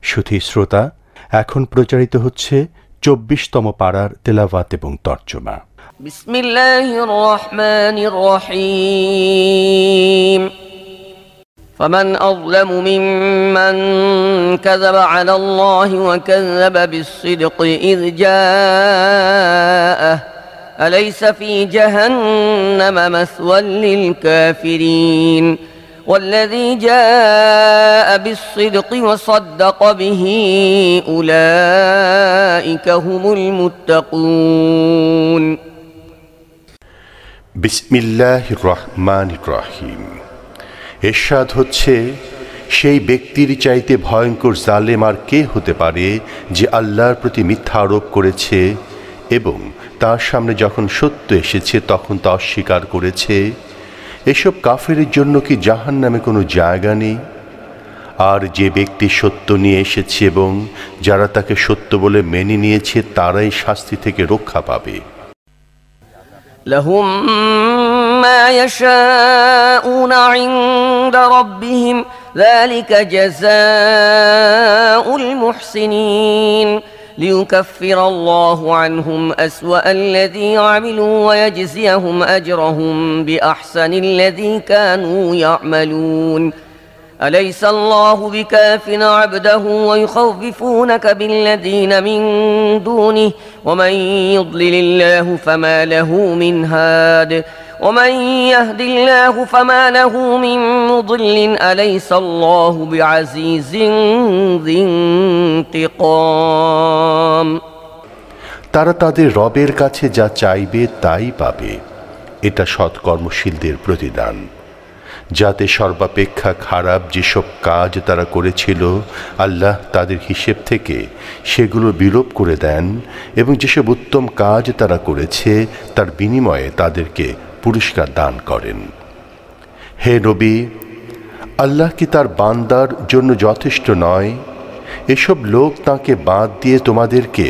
সুধী শ্রোতা, এখন প্রচারিত হচ্ছে ২৪তম পারার তেলাওয়াত এবং তর্জমা। বিসমিল্লাহির রহমানির রহিম। فمن أظلم ممن كذب على الله وكذب بالصدق إذ جاءه أليس في جهنم مثوى للكافرين والذي جاء بالصدق وصدق به أولئك هم المتقون বিসমিল্লাহির রহমানির রহিম। এরশাদ হচ্ছে, সেই ব্যক্তির চাইতে ভয়ঙ্কর জালেম আর কে হতে পারে যে আল্লাহর প্রতি মিথ্যা আরোপ করেছে এবং তার সামনে যখন সত্য এসেছে তখন তা অস্বীকার করেছে। এসব কাফেরের জন্য কি জাহান্নামে কোনো জায়গা নেই? আর যে ব্যক্তি সত্য নিয়ে এসেছে এবং যারা তাকে সত্য বলে মেনে নিয়েছে তারাই শাস্তি থেকে রক্ষা পাবে। لهم ما يشاءون عند ربهم ذلك جزاء المحسنين ليكفر الله عنهم أسوأ الذي عملوا ويجزيهم أجرهم بأحسن الذي كانوا يعملون أليس الله بكاف عبده ويخوفونك بالذين من دونه ومن يضلل الله فما له من هاد ومن يهد الله فما له من مضل أليس الله بعزيز ذي انتقام। তারা তাদের রবের কাছে যা চাইবে তাই পাবে, এটা সৎকর্মশীলদের প্রতিদান। যাতে সর্বাপেক্ষা খারাপ যেসব কাজ তারা করেছিল আল্লাহ তাদের হিসেব থেকে সেগুলো বিলোপ করে দেন এবং যেসব উত্তম কাজ তারা করেছে তার বিনিময়ে তাদেরকে পুরস্কার দান করেন। হে নবী, আল্লাহ কি তার বান্দার জন্য যথেষ্ট নয়? এসব লোক তাকে বাদ দিয়ে তোমাদেরকে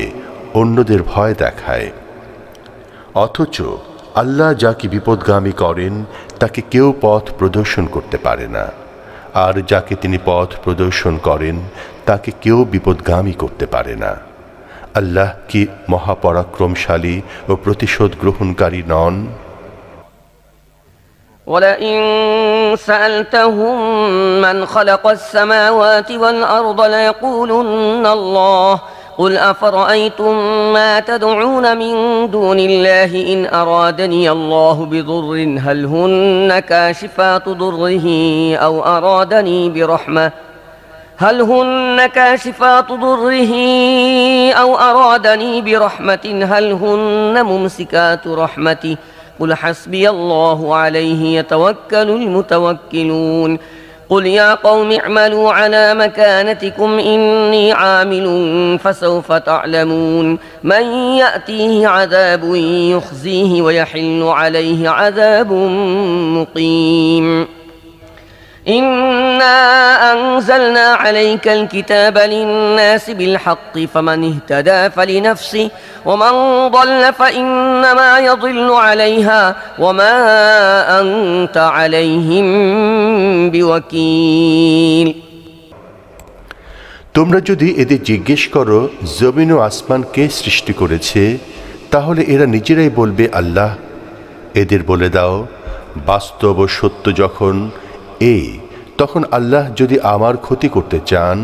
অন্যদের ভয় দেখায়, অথচ আল্লাহ যাকে বিপদগামী করেন তাকে কেউ পথ প্রদর্শন করতে পারে না, আর যাকে তিনি পথ প্রদর্শন করেন তাকে কেউ বিপদগামী করতে পারে না। আল্লাহ কি মহাপরাক্রমশালী ও প্রতিশোধ গ্রহণকারী নন? ولئن سألتهم من خلق السماوات والأرض ليقولن الله قل أفرأيتم ما تدعون من دون الله إن أرادني الله بضر هل هن كاشفات ضره أو أرادني برحمة أو أرادني برحمة هل هن ممسكات رحمته قل حسبي الله عليه يتوكل المتوكلون قل يا قوم اعملوا على مكانتكم إني عامل فسوف تعلمون من يأتيه عذاب يخزيه ويحل عليه عذاب مقيم إنا أنزلنا عليك الكتاب للناس بالحق فمن اهتدى فلنفسه ومن ضل فإنما يضل عليها وما أنت عليهم بوكيل। তোমরা যদি এদের জিজ্ঞেস করো জমিন ও আসমান কে সৃষ্টি করেছে, তাহলে এরা নিজেরাই বলবে আল্লাহ। এদের বলে দাও, বাস্তব ও সত্য যখন তখন আল্লাহ যদি আমার ক্ষতি করতে চান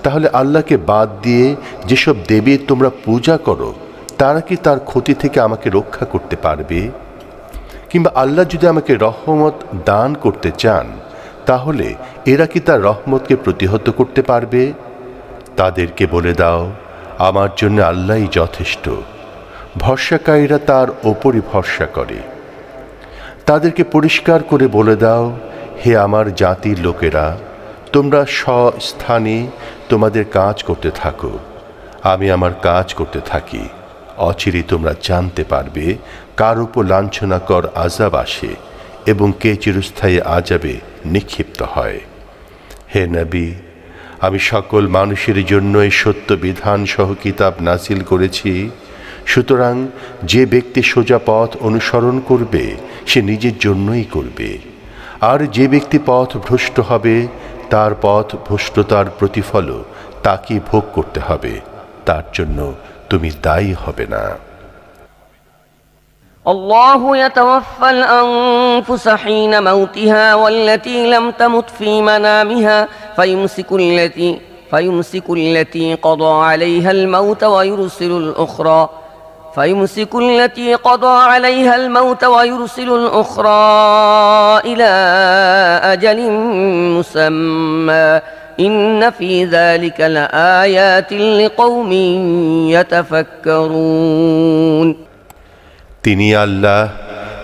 তাহলে আল্লাহকে বাদ দিয়ে যেসব দেবী তোমরা পূজা করো তারা কি তার ক্ষতি থেকে আমাকে রক্ষা করতে পারবে? কিংবা আল্লাহ যদি আমাকে রহমত দান করতে চান তাহলে এরা কি তার রহমতকে প্রতিহত করতে পারবে? তাদেরকে বলে দাও, আমার জন্য আল্লাহই যথেষ্ট, ভরসাকারীরা তার ওপরই ভরসা করে। তাদেরকে পরিষ্কার করে বলে দাও, হে আমার জাতির লোকেরা, তোমরা স্বস্থানে তোমাদের কাজ করতে থাকো, আমি আমার কাজ করতে থাকি। অচিরে তোমরা জানতে পারবে কার উপর লাঞ্ছনাকর আযাব আসে এবং কে চিরস্থায়ী আযাবে নিক্ষিপ্ত হয়। হে নবী, আমি সকল মানুষের জন্য এই সত্য বিধান সহ কিতাব নাজিল করেছি। সুতরাং যে ব্যক্তি সোজা পথ অনুসরণ করবে সে নিজের জন্যই করবে, আর যে ব্যক্তি পথ ভ্রষ্ট হবে তার পথ ভ্রষ্টতার প্রতিফলও তাকে ভোগ করতে হবে, তার জন্য তুমি দায়ী হবে না। الله يتوفى الأنفس حين موتها والتي لم تمت في منامها فيمسك التي قضى عليها الموت ويرسل الأخرى إلى أجل مسمى إن في ذلك لآيات لقوم يتفكرون। তিনি আল্লাহ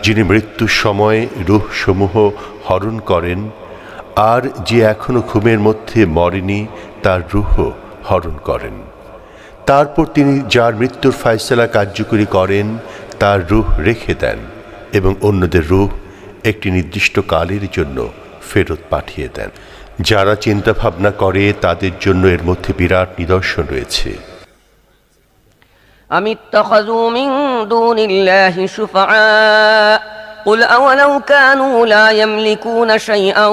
যিনি মৃত্যুর সময় রূহসমূহ হরণ করেন, আর যে এখনো ঘুমের মধ্যে মরেনি তার রূহ হরণ করেন। তারপর তিনি যার মৃত্যুর ফয়সালা কার্যকরী করেন তার রূহ রেখে দেন এবং অন্যদের রূহ একটি নির্দিষ্ট কালের জন্য ফেরত পাঠিয়ে দেন। যারা চিন্তা ভাবনা করে তাদের জন্য এর মধ্যে বিরাট নিদর্শন রয়েছে। أم اتخذوا من دون الله شفعاء قل أولو كانوا لا يملكون شيئا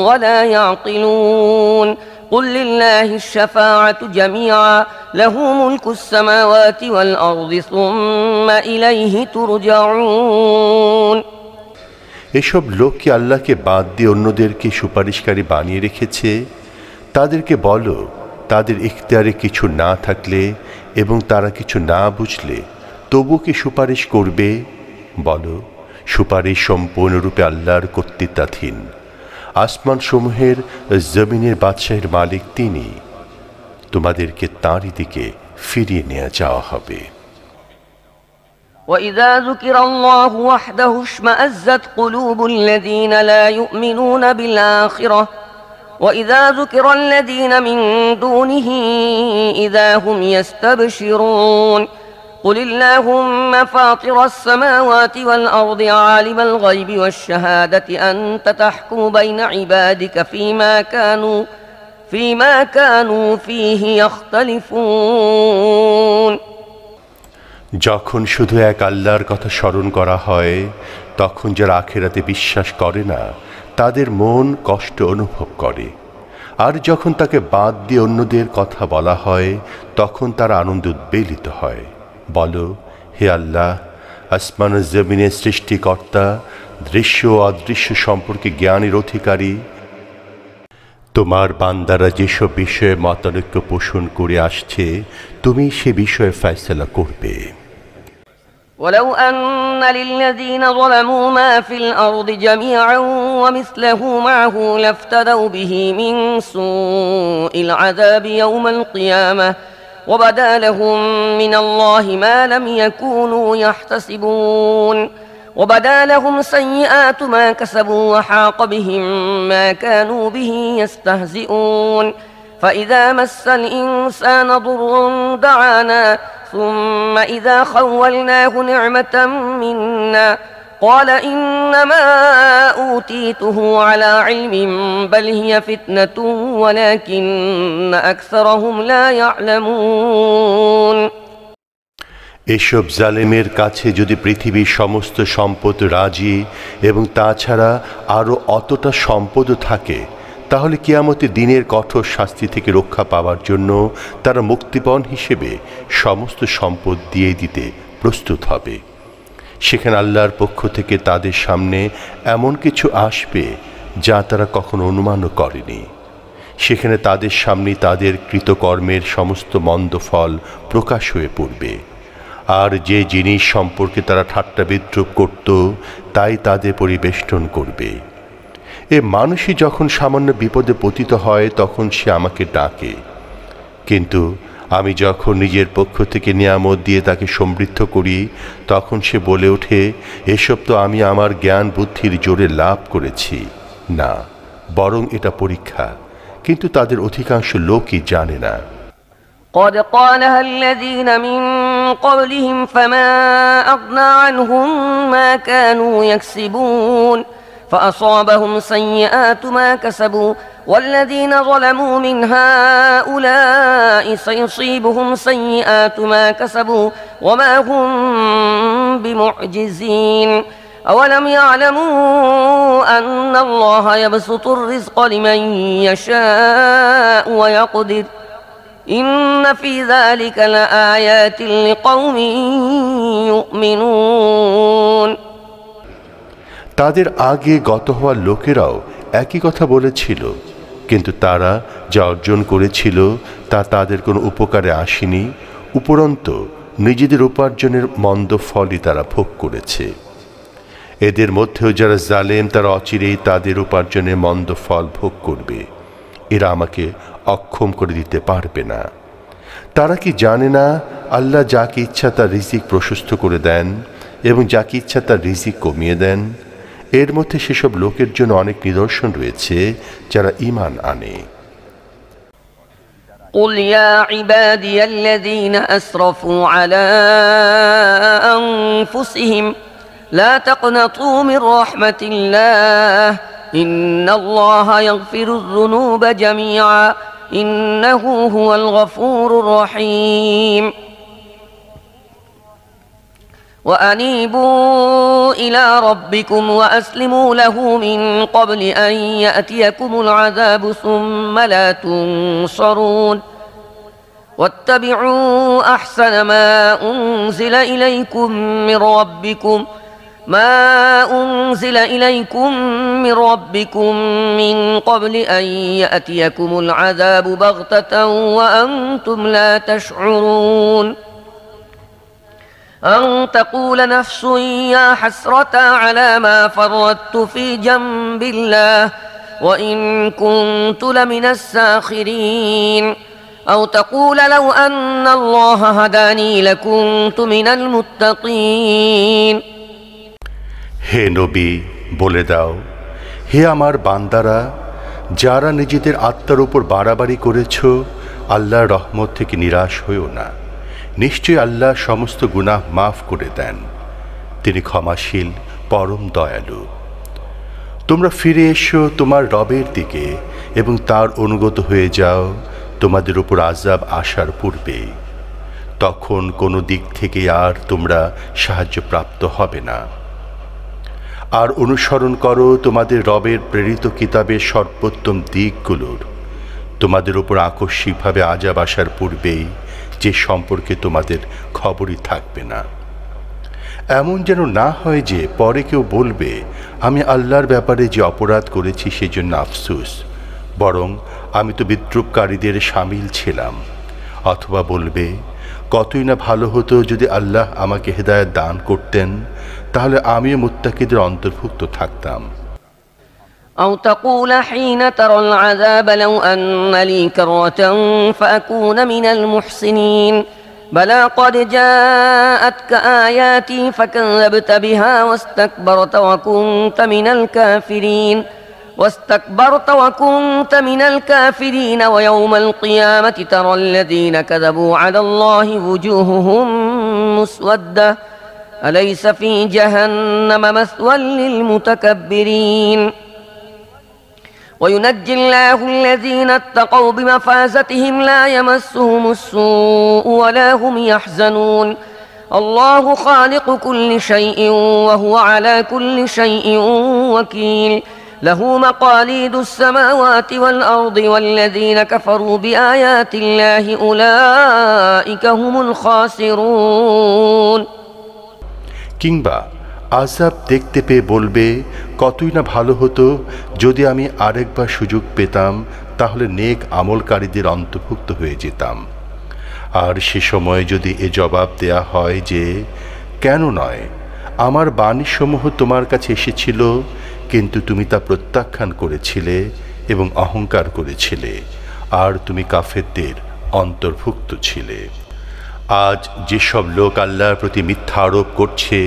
ولا يعقلون قل لله الشفاعة جميعا له ملك السماوات والأرض ثم إليه ترجعون। এসব লোক কি আল্লাহকে বাদ দিয়ে অন্যদেরকে সুপারিশকারী বানিয়ে রেখেছে? তাদেরকে বলো, তাদের ইখতিয়ারে কিছু না থাকলে এবং তারা কিছু না বুঝলে তবু কি সুপারিশ করবে? বলো, সুপারিশ সম্পূর্ণরূপে আল্লাহর কর্তৃত্বাধীন। আসমান সমূহের জমিনের বাদশাহের মালিক তিনি। তোমাদেরকে তাঁরই দিকে ফিরিয়ে নিয়ে যাওয়া হবে। وإذا ذكر الله وحده اشمأزت قلوب الذين لا يؤمنون بالآخرة وإذا ذكر الذين من دونه إذا هم يستبشرون قل اللهم فاطر السماوات والأرض عالم الغيب والشهادة أنت تحكم بين عبادك فيما كانوا فيه يختلفون। যখন শুধু এক আল্লাহর কথা স্মরণ করা হয় তখন যারা আখিরাতে বিশ্বাস করে না তাদের মন কষ্ট অনুভব করে, আর যখন তাকে বাদ দিয়ে অন্যদের কথা বলা হয় তখন তারা আনন্দ উদ্বেলিত হয়। বলো, হে আল্লাহ, আসমান ও জমিনের সৃষ্টিকর্তা, দৃশ্য ও অদৃশ্য সম্পর্কে জ্ঞানের অধিকারী, তোমার বান্দারা যেসব বিষয়ে মতানৈক্য পোষণ করে আসছে তুমি সে বিষয়ে ফয়সালা করবে। ولو أن للذين ظلموا ما في الأرض جميعا ومثله معه لافتدوا به من سوء العذاب يوم القيامة وبدا لهم من الله ما لم يكونوا يحتسبون وبدا لهم سيئات ما كسبوا وحاق بهم ما كانوا به يستهزئون فإذا مس الإنسان ضر دعانا ثم إذا خولناه نعمة منا قال إنما أوتيته على علم بل هي فتنة ولكن أكثرهم لا يعلمون। এসব জালেমের কাছে যদি পৃথিবীর সমস্ত সম্পদ রাজি এবং তাছাড়া আরও অতটা সম্পদও থাকে তাহলে কিয়ামতের দিনের কঠোর শাস্তি থেকে রক্ষা পাওয়ার জন্য তারা মুক্তিপণ হিসেবে সমস্ত সম্পদ দিয়ে দিতে প্রস্তুত হবে। সেখানে আল্লাহর পক্ষ থেকে তাদের সামনে এমন কিছু আসবে যা তারা কখনো অনুমানও করেনি। সেখানে তাদের সামনে তাদের কৃতকর্মের সমস্ত মন্দ ফল প্রকাশ হয়ে পড়বে, আর যে জিনিস সম্পর্কে তারা ঠাট্টা বিদ্রূপ করত তাই তাদের পরিবেষ্টন করবে। এ মানুষই যখন সামান্য বিপদে পতিত হয় তখন সে আমাকে ডাকে, কিন্তু আমি যখন নিজের পক্ষ থেকে নিয়ামত দিয়ে তাকে সমৃদ্ধ করি তখন সে বলে ওঠে, এসব তো আমি আমার জ্ঞান বুদ্ধির জোরে লাভ করেছি। না, বরং এটা পরীক্ষা, কিন্তু তাদের অধিকাংশ লোকই জানে না। قد قالها الذين من قبلهم فما أغنى عنهم ما كانوا يكسبون فأصابهم سيئات ما كسبوا والذين ظلموا من هؤلاء سيصيبهم سيئات ما كسبوا وما هم بمعجزين أولم يعلموا أن الله يبسط الرزق لمن يشاء ويقدر إن في ذلك لآيات لقوم يؤمنون তাদের আগে গত হওয়া লোকেরাও একই কথা বলেছিল, কিন্তু তারা যা অর্জন করেছিল তা তাদের কোনো উপকারে আসেনি, উপরন্তু নিজেদের উপার্জনের মন্দ ফলই তারা ভোগ করেছে। এদের মধ্যেও যারা জালেম তারা অচিরেই তাদের উপার্জনের মন্দ ফল ভোগ করবে। এরা আমাকে অক্ষম করে দিতে পারবে না। তারা কি জানে না আল্লাহ যাকে ইচ্ছা তার রিজিক প্রশস্ত করে দেন এবং যাকে ইচ্ছা তার রিজিক কমিয়ে দেন? এর মধ্যে সেসব লোকের জন্য অনেক নিদর্শন রয়েছে যারা ঈমান আনে। قل يا عبادي الذين أسرفوا على أنفسهم لا تقنطوا من رحمة الله إن الله يغفر الذنوب جميعا إنه هو الغفور الرحيم وأنيبوا إلى ربكم وأسلموا له من قبل أن يأتيكم العذاب ثم لا تنصرون واتبعوا أحسن ما أنزل إليكم من ربكم من قبل أن يأتيكم العذاب بغتة وأنتم لا تشعرون أن تقول نفس يا حسرة على ما فرطت في جنب الله وإن كنت لمن الساخرين أو تقول لو أن الله هداني لكنت من المتقين হে নবী, বলে দাও, হে আমার বান্দারা, যারা নিজেদের আত্মার উপর বাড়াবাড়ি করেছ, আল্লাহর রহমত থেকে নিরাশ হইও না। নিশ্চয় আল্লাহ সমস্ত গুনাহ মাফ করে দেন, তিনি ক্ষমাশীল, পরম দয়ালু। তোমরা ফিরে এসো তোমার রবের দিকে এবং তার অনুগত হয়ে যাও তোমাদের উপর আযাব আসার পূর্বে। তখন কোনো দিক থেকে আর তোমরা সাহায্যপ্রাপ্ত হবে না। আর অনুসরণ করো তোমাদের রবের প্রেরিত কিতাবের সর্বোত্তম দিকগুলোর, তোমাদের উপর আকস্মিকভাবে আযাব আসার পূর্বেই, যে সম্পর্কে তোমাদের খবরই থাকবে না। এমন যেন না হয় যে পরে কেউ বলবে আমি আল্লাহর ব্যাপারে যে অপরাধ করেছি সেজন্য আফসোস, বরং আমি তো বিদ্রুপকারীদের শামিল ছিলাম। অথবা বলবে কতই না ভালো হতো যদি আল্লাহ আমাকে হেদায়েত দান করতেন, তাহলে আমিও মুত্তাকিদের অন্তর্ভুক্ত থাকতাম। أو تقول حين ترى العذاب لو أن لي كرة فأكون من المحسنين بلى قد جاءتك آياتي فكذبت بها واستكبرت وكنت من الكافرين ويوم القيامة ترى الذين كذبوا على الله وجوههم مسودة أليس في جهنم مثوى للمتكبرين وينجي الله الذين اتقوا بمفازتهم لا يمسهم السوء ولا هم يحزنون الله خالق كل شيء وهو على كل شيء وكيل له مقاليد السماوات والأرض والذين كفروا بآيات الله أولئك هم الخاسرون কিংবা আযাব দেখতে পেয়ে বলবে কতই না ভালো হতো যদি আমি আরেকবার সুযোগ পেতাম, তাহলে নেক আমলকারীদের অন্তর্ভুক্ত হয়ে যেতাম। আর সে সময় যদি এ জবাব দেয়া হয় যে কেন নয়, আমার বাণীসমূহ তোমার কাছে এসেছিল কিন্তু তুমি তা প্রত্যাখ্যান করেছিলে এবং অহংকার করেছিলে, আর তুমি কাফেরদের অন্তর্ভুক্ত ছিলে। আজ যেসব লোক আল্লাহর প্রতি মিথ্যা আরোপ করছে,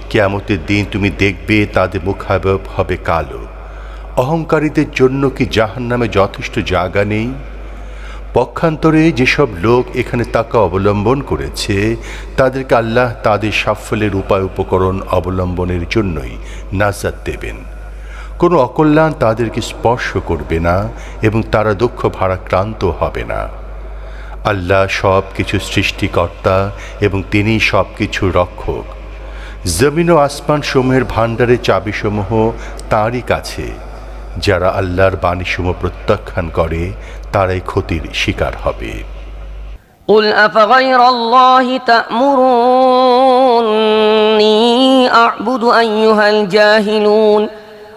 কিয়ামতের দিন তুমি দেখবে তাদের মুখাবয়ব হবে কালো। অহংকারীদের জন্য কি জাহান্নামে যথেষ্ট জায়গা নেই? পক্ষান্তরে যেসব লোক এখানে তাকা অবলম্বন করেছে, তাদেরকে আল্লাহ তাদের সাফল্যের উপায় উপকরণ অবলম্বনের জন্যই নাজাত দেবেন। কোনো অকল্যাণ তাদেরকে স্পর্শ করবে না এবং তারা দুঃখ ভারাক্রান্ত হবে না। আল্লাহ সব কিছু সৃষ্টিকর্তা এবং তিনি সব কিছুর রক্ষক। জমিন ও আসমান সমূহের ভাণ্ডারের চাবিসমূহ তাঁরই কাছে। যারা আল্লাহর বাণীসমূহ প্রত্যাখ্যান করে তারাই ক্ষতির শিকার হবে। قل أفغير الله تأمروني أعبد أيها الجاهلون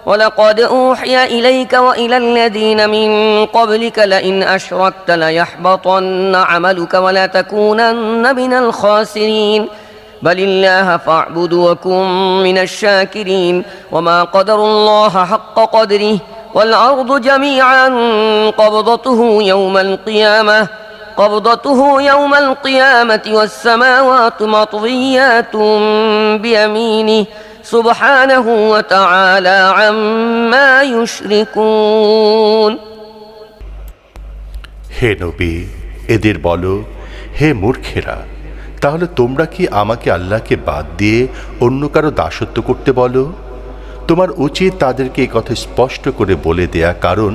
ولقد أوحي إليك وإلى الذين من قبلك لئن أشركت ليحبطن عملك ولتكونن من الخاسرين بل الله فاعبد وكن من الشاكرين وما قدر الله حق قدره والأرض جميعا قبضته يوم القيامة والسماوات مطويات بيمينه سبحانه وتعالى عما يشركون হে নবী, এদের বলো, হে মূর্খেরা, তাহলে তোমরা কি আমাকে আল্লাহকে বাদ দিয়ে অন্য কারো দাসত্ব করতে বলো? তোমার উচিত তাদেরকে এই কথা স্পষ্ট করে বলে দেয়া, কারণ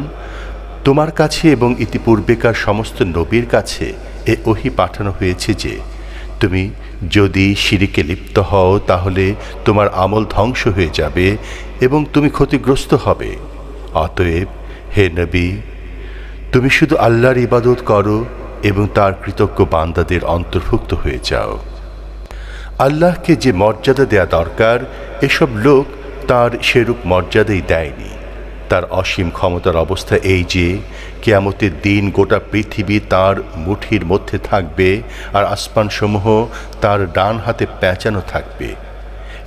তোমার কাছে এবং ইতিপূর্বেকার সমস্ত নবীর কাছে এ ওহী পাঠানো হয়েছে যে তুমি যদি শিরকে লিপ্ত হও তাহলে তোমার আমল ধ্বংস হয়ে যাবে এবং তুমি ক্ষতিগ্রস্ত হবে। অতএব হে নবী, তুমি শুধু আল্লাহর ইবাদত করো এবং তার কৃতজ্ঞ বান্দাদের অন্তর্ভুক্ত হয়ে যাও। আল্লাহকে যে মর্যাদা দেয়া দরকার, এসব লোক তার সেরূপ মর্যাদাই দেয়নি। তার অসীম ক্ষমতার অবস্থা এই যে কিয়ামতের দিন গোটা পৃথিবী তার মুঠির মধ্যে থাকবে আর আসমানসমূহ তার ডান হাতে পেঁচানো থাকবে।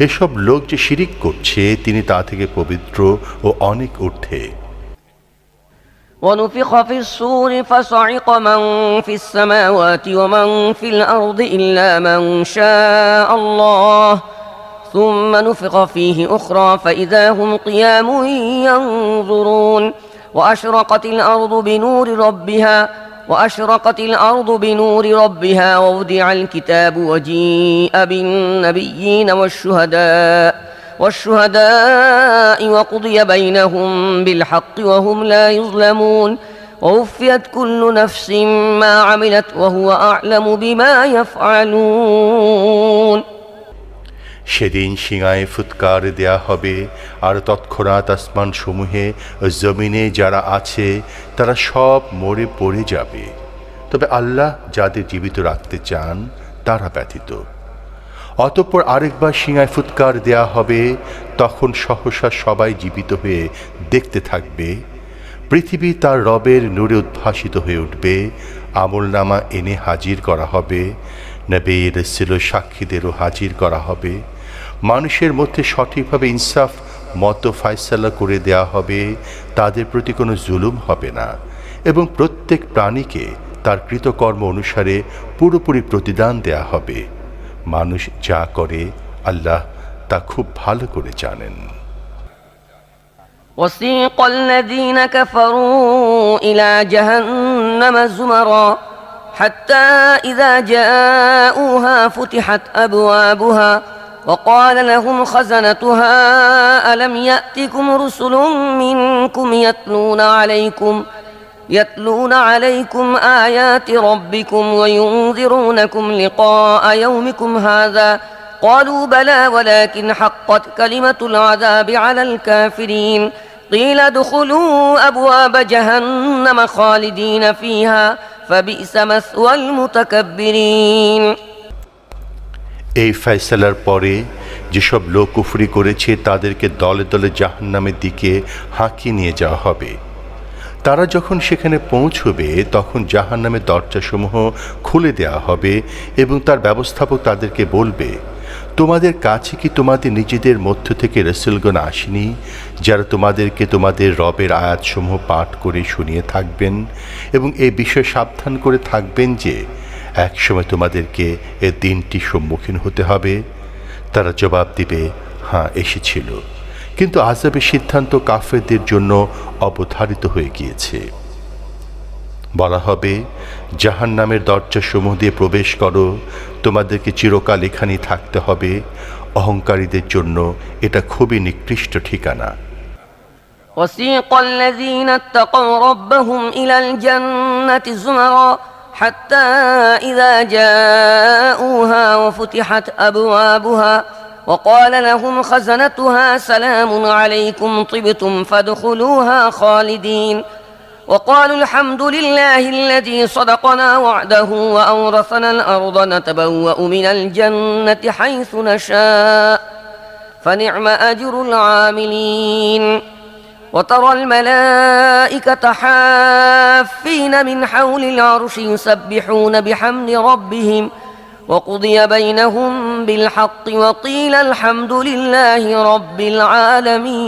এসব লোক যে শিরিক করছে তিনি তা থেকে পবিত্র ও অনেক ঊর্ধ্বে। ونفخ في الصور فصعق من في السماوات ومن في الأرض إلا من شاء الله ثم نفخ فيه أخرى فإذا هم قيام ينظرون وأشرقت الأرض بنور ربها ووضع الكتاب وجيء بالنبيين والشهداء وقضي بينهم بالحق وهم لا يظلمون ووفيت كل نفس ما عملت وهو أعلم بما يفعلون সেদিন সিংহায় ফুৎকার দেয়া হবে আর তৎক্ষণাৎ আসমান সমূহে ও জমিনে যারা আছে তারা সব মরে পড়ে যাবে, তবে আল্লাহ যাদের জীবিত রাখতে চান তারা ব্যতীত। অতঃপর আরেকবার সিংহায় ফুৎকার দেয়া হবে, তখন সহসা সবাই জীবিত হয়ে দেখতে থাকবে। পৃথিবী তার রবের নূরে উদ্ভাসিত হয়ে উঠবে, আমলনামা এনে হাজির করা হবে, নবী রাসূল সাক্ষীদেরও হাজির করা হবে। মানুষের মধ্যে সঠিকভাবে ইনসাফ মত ফায়সালা করে দেয়া হবে, তাদের প্রতি কোনো জুলুম হবে না এবং প্রত্যেক প্রাণীকে তার কৃতকর্ম অনুসারে পুরোপুরি প্রতিদান দেয়া হবে। মানুষ যা করে আল্লাহ তা খুব ভালো করে জানেন। وسيق الذين كفروا إلى جهنم زمرا حتى إذا جاءوها فتحت أبوابها وقال لهم خزنتها ألم يأتكم رسل منكم يتلون عليكم آيات ربكم وينذرونكم لقاء يومكم هذا قالوا بلى ولكن حقت كلمة العذاب على الكافرين قيل ادخلوا أبواب جهنم خالدين فيها فبئس مثوى المتكبرين এই ফয়সালার পরে যেসব লোক কুফরি করেছে তাদেরকে দলে দলে জাহান্নামের দিকে হাঁকিয়ে নিয়ে যাওয়া হবে। তারা যখন সেখানে পৌঁছবে তখন জাহান্নামের দরজাসমূহ খুলে দেওয়া হবে এবং তার ব্যবস্থাপক তাদেরকে বলবে, তোমাদের কাছে কি তোমাদের নিজেদের মধ্য থেকে রাসূলগণ আসেনি যারা তোমাদেরকে তোমাদের রবের আয়াতসমূহ পাঠ করে শুনিয়ে থাকবেন এবং এই বিষয়ে সাবধান করে থাকবেন যে একসময় তোমাদেরকে এ দিনটি সম্মুখীন হতে হবে? তারা জবাব দিবে, হ্যাঁ এসেছিল, কিন্তু আযাবের সিদ্ধান্ত কাফেরদের জন্য অবধারিত হয়ে গিয়েছে। বলা হবে, জাহান্নামের দরজাসমূহ দিয়ে প্রবেশ করো, তোমাদেরকে চিরকাল এখানেই থাকতে হবে। অহংকারীদের জন্য এটা খুবই নিকৃষ্ট ঠিকানা। وسيق الذين اتقوا ربهم إلى الجنة زمرا حتى إذا جاءوها وفتحت أبوابها وقال لهم خزنتها سلام عليكم طبتم فادخلوها خالدين وقالوا الحمد لله الذي صدقنا وعده وأورثنا الأرض نتبوأ من الجنة حيث نشاء فنعم أجر العاملين وترى الملائكة حافين من حول العرش يسبحون بحمد ربهم وقضي بينهم بالحق وقيل الحمد لله رب العالمين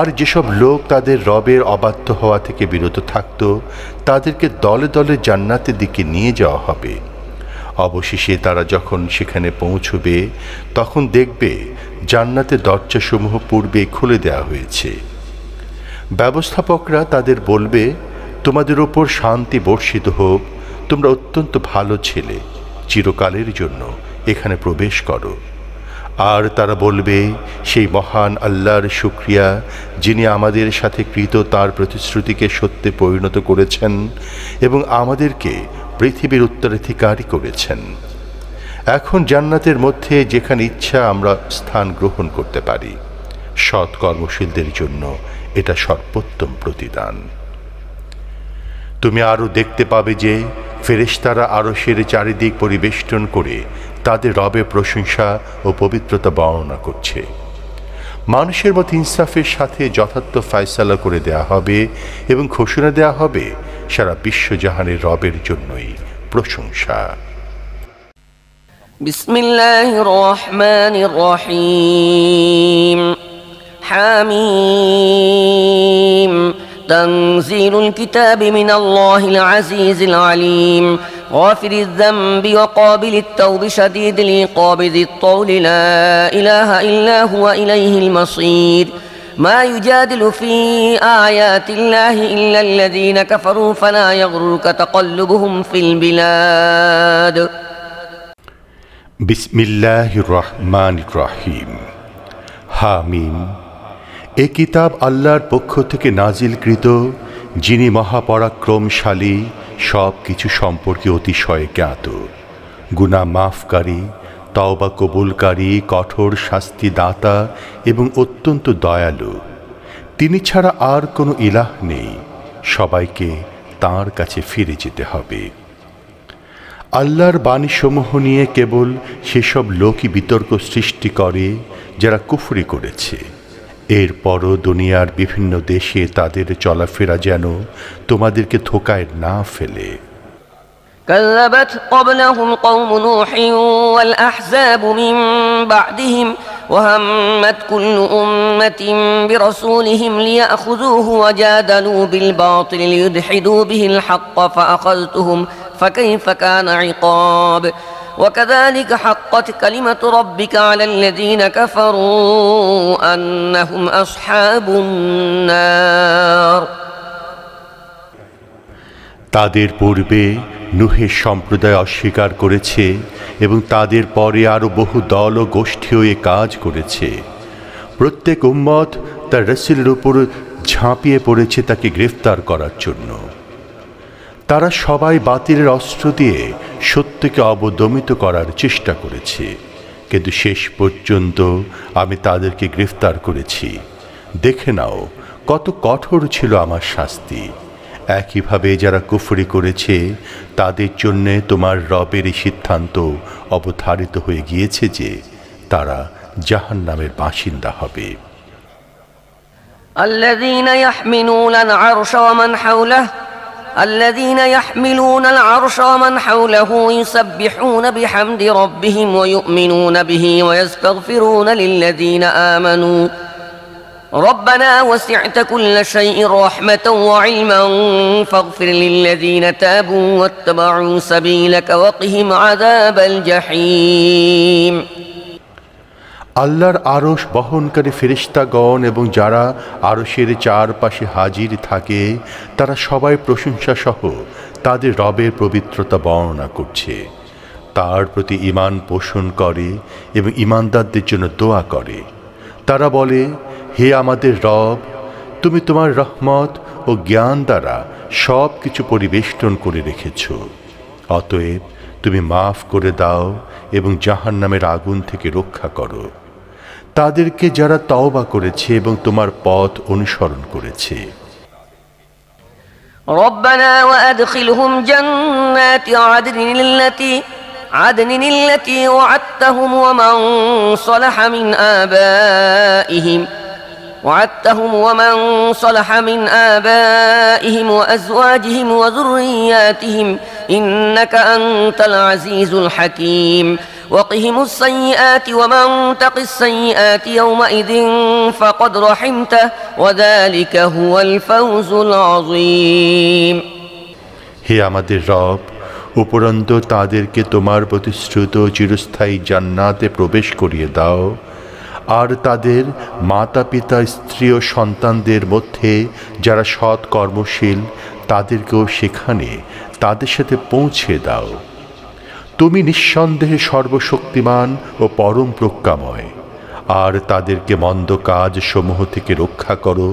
আর যেসব লোক তাদের রবের অবাধ্য হওয়া থেকে বিরত থাকত তাদেরকে দলে দলে জান্নাতের দিকে নিয়ে যাওয়া হবে। অবশেষে তারা যখন সেখানে পৌঁছবে তখন দেখবে জান্নাতের দরজাসমূহ পূর্বে খুলে দেওয়া হয়েছে। ব্যবস্থাপকরা তাদের বলবে, তোমাদের ওপর শান্তি বর্ষিত হোক, তোমরা অত্যন্ত ভালো ছেলে, চিরকালের জন্য এখানে প্রবেশ করো। আর তারা বলবে, সেই মহান আল্লাহর শুকরিয়া যিনি আমাদের সাথে কৃত তার প্রতিশ্রুতিকে সত্যে পরিণত করেছেন এবং আমাদেরকে পৃথিবীর উত্তরাধিকারী করেছেন। এখন জান্নাতের মধ্যে যেখানে ইচ্ছা আমরা স্থান গ্রহণ করতে পারি। সৎ কর্মশীলদের জন্য এটা সর্বোত্তম প্রতিদান। তুমি আরও দেখতে পাবে যে ফেরেশতারা আরশের চারিদিক পরিবেষ্টন করে তাদের রবের প্রশংসা ও পবিত্রতা বর্ণনা করছে। মানুষের মতো ইনসাফের সাথে যথার্থ ফয়সালা করে দেয়া হবে এবং ঘোষণা দেয়া হবে সারা বিশ্বজাহানের রবের জন্যই প্রশংসা। বিসমিল্লাহির রহমানির রহিম। হামিম। তানজিলুল কিতাবি মিনাল্লাহিল আজিজিল আলিম। غافر الذنب وقابل التوب شديد العقاب ذي الطول لا إله إلا هو إليه المصير ما يجادل في آيات الله إلا الذين كفروا فلا يغرك تقلبهم في البلاد بسم الله الرحمن الرحيم হামিম। এ কিতাব আল্লাহর পক্ষ থেকে নাজিলকৃত, যিনি মহাপরাক্রমশালী, সব কিছু সম্পর্কে অতিশয় জ্ঞাত, গুনাহ মাফকারী, তওবা কবুলকারী, কঠোর শাস্তি দাতা এবং অত্যন্ত দয়ালু। তিনি ছাড়া আর কোনো ইলাহ নেই, সবাইকে তাঁর কাছে ফিরে যেতে হবে। আল্লাহর বাণীসমূহ নিয়ে কেবল সেসব লোকই বিতর্ক সৃষ্টি করে যারা কুফরি করেছে। এরপরও দুনিয়ার বিভিন্ন দেশে তাদের চলাফেরা যেন তোমাদেরকে ধোঁকায় না ফেলে। كذبت قبلهم قوم نوح والأحزاب من بعدهم وهمت كل أمة برسولهم ليأخذوه وجادلوا بالباطل ليدحدوا به الحق فأخذتهم فكيف كان عقاب وكذلك حقت كلمة ربك على الذين كفروا أنهم أصحاب النار তাদের পূর্বে নূহের সম্প্রদায় অস্বীকার করেছে এবং তাদের পরে আরও বহু দল ও গোষ্ঠীও এ কাজ করেছে। প্রত্যেক উম্মত তার রাসূলের উপর ঝাঁপিয়ে পড়েছে তাকে গ্রেফতার করার জন্য। তারা সবাই বাতিলের অস্ত্র দিয়ে সত্যকে অবদমিত করার চেষ্টা করেছে, কিন্তু শেষ পর্যন্ত আমি তাদেরকে গ্রেফতার করেছি। দেখে নাও কত কঠোর ছিল আমার শাস্তি। একইভাবে যারা কুফরি করেছে তাদের জন্য তোমার রবের সিদ্ধান্ত অবধারিত হয়ে গিয়েছে যে তারা জাহান্নামের বাসিন্দা হবে। الذين يحملون العرش ومن حوله يسبحون بحمد ربهم ويؤمنون به ويستغفرون للذين آمنوا ربنا وسعت كل شيء رحمة وعلما فاغفر للذين تابوا واتبعوا سبيلك وقهم عذاب الجحيم আল্লাহর আরশ বহনকারী ফেরেশতাগণ এবং যারা আরশের চারপাশে হাজির থাকে তারা সবাই প্রশংসা সহ তাদের রবের পবিত্রতা বর্ণনা করছে, তার প্রতি ঈমান পোষণ করে এবং ঈমানদারদের জন্য দোয়া করে। তারা বলে, হে আমাদের রব, তুমি তোমার রহমত ও জ্ঞান দ্বারা সব কিছু পরিবেষ্টন করে রেখেছ, অতএব তুমি মাফ করে দাও এবং জাহান্নামের আগুন থেকে রক্ষা করো। তাদেরকে যারা তওবা করেছে এবং তোমার পথ অনুসরণ করেছে। ربنا وأدخلهم جنات عدن التي وعدتهم ومن صلح من آبائهم وأزواجهم وذرياتهم إنك أنت العزيز الحكيم وقهم السيئات ومن تق السيئات يومئذ فقد رحمته وذلك هو الفوز العظيم। হে আমাদের রব, উপরন্তু তাদেরকে তোমার প্রতিশ্রুত চিরস্থায়ী জান্নাতে প্রবেশ করিয়ে দাও, আর তাদের মাতা পিতা স্ত্রী ও সন্তানদের মধ্যে যারা সৎ কর্মশীল তাদেরকেও সেখানে তাদের সাথে পৌঁছে দাও। তুমি নিঃসন্দেহে সর্বশক্তিমান ও পরম প্রজ্ঞাময়। আর তাদেরকে মন্দ কাজ সমূহ থেকে রক্ষা করো।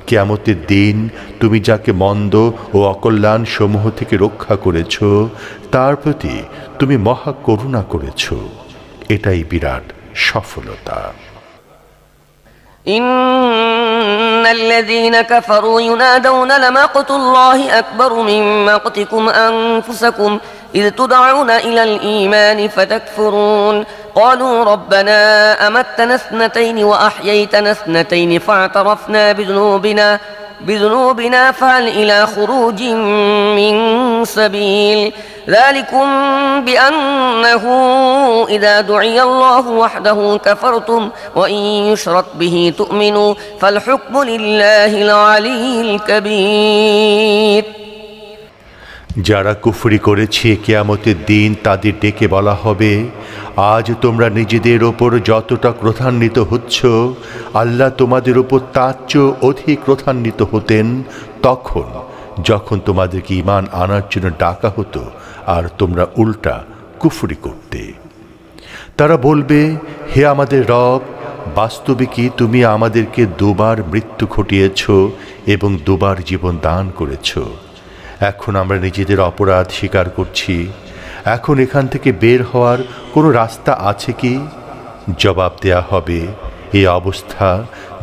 কিয়ামতের দিন তুমি যাকে মন্দ ও অকল্যাণ সমূহ থেকে রক্ষা করেছ তার প্রতি তুমি মহা করুণা করেছ। এটাই বিরাট সফলতা। إن الذين كفروا ينادون لمقت الله أكبر من مقتكم أنفسكم إذ تدعون إلى الإيمان فتكفرون قالوا ربنا أمتنا اثنتين وأحييتنا اثنتين فاعترفنا بذنوبنا فهل إلى خروج من سبيل ذلكم بأنه إذا دعي الله وحده كفرتم وإن يشرك به تؤمنوا فالحكم لله العلي الكبير। যারা কুফরি করেছে কিয়ামতের দিন তাদের ডেকে বলা হবে, আজ তোমরা নিজেদের ওপর যতটা ক্রোধান্বিত হচ্ছ আল্লাহ তোমাদের ওপর তার চেয়ে অধিক ক্রোধান্বিত হতেন তখন যখন তোমাদেরকে ঈমান আনার জন্য ডাকা হতো আর তোমরা উল্টা কুফরি করতে। তারা বলবে, হে আমাদের রব, বাস্তবে কি তুমি আমাদেরকে দুবার মৃত্যু ঘটিয়েছ এবং দুবার জীবন দান করেছ। এখন আমরা নিজেদের অপরাধ স্বীকার করছি। এখন এখান থেকে বের হওয়ার কোনো রাস্তা আছে কি? জবাব দেয়া হবে, এই অবস্থা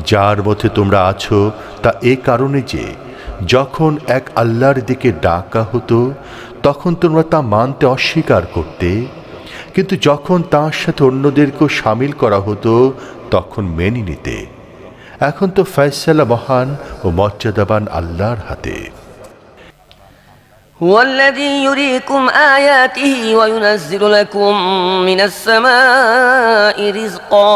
যার মধ্যে তোমরা আছো তা এ কারণে যে যখন এক আল্লাহর দিকে ডাকা হতো তখন তোমরা তা মানতে অস্বীকার করতে, কিন্তু যখন তার সাথে অন্যদেরকেও সামিল করা হতো তখন মেনে নিতে। এখন তো ফয়সালা মহান ও মর্যাদাবান আল্লাহর হাতে। هو الذي يريكم آياته وينزل لكم من السماء رزقا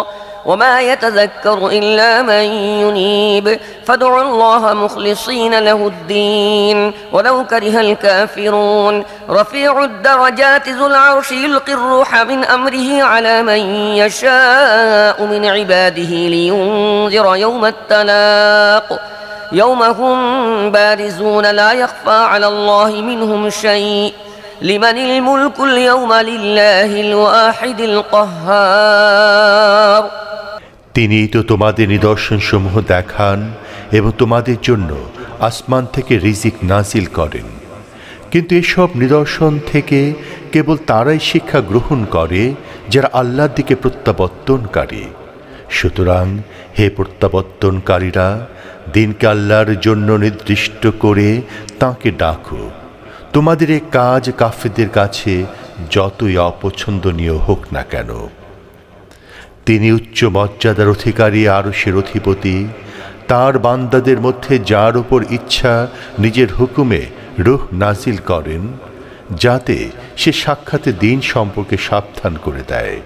وما يتذكر إلا من ينيب فادعوا الله مخلصين له الدين ولو كره الكافرون رفيع الدرجات ذو العرش يلقي الروح من أمره على من يشاء من عباده لينذر يوم التلاق يوم هم بارزون لا يخفى على الله منهم شيء لمن الملك اليوم لله الواحد القهار। তিনি তো তোমাদের নিদর্শন সমূহ দেখান এবং তোমাদের জন্য আসমান থেকে রিজিক নাজিল করেন, কিন্তু এসব নিদর্শন থেকে কেবল তারাই শিক্ষা গ্রহণ করে যারা আল্লাহর দিকে প্রত্যাবর্তনকারী। সুতরাং হে প্রত্যাবর্তনকারীরা, দিনকে আল্লাহর জন্য নির্দিষ্ট করে তাঁকে ডাকো। তোমাদের এই কাজ কাফেরদের কাছে যতই অপছন্দনীয় হোক না কেন। তিনি উচ্চ মর্যাদার অধিকারী, আরশের অধিপতি। তার বান্দাদের মধ্যে যার উপর ইচ্ছা নিজের হুকুমে রূহ নাজিল করেন, যাতে সে সাক্ষাতে দিন সম্পর্কে সাবধান করে দেয়।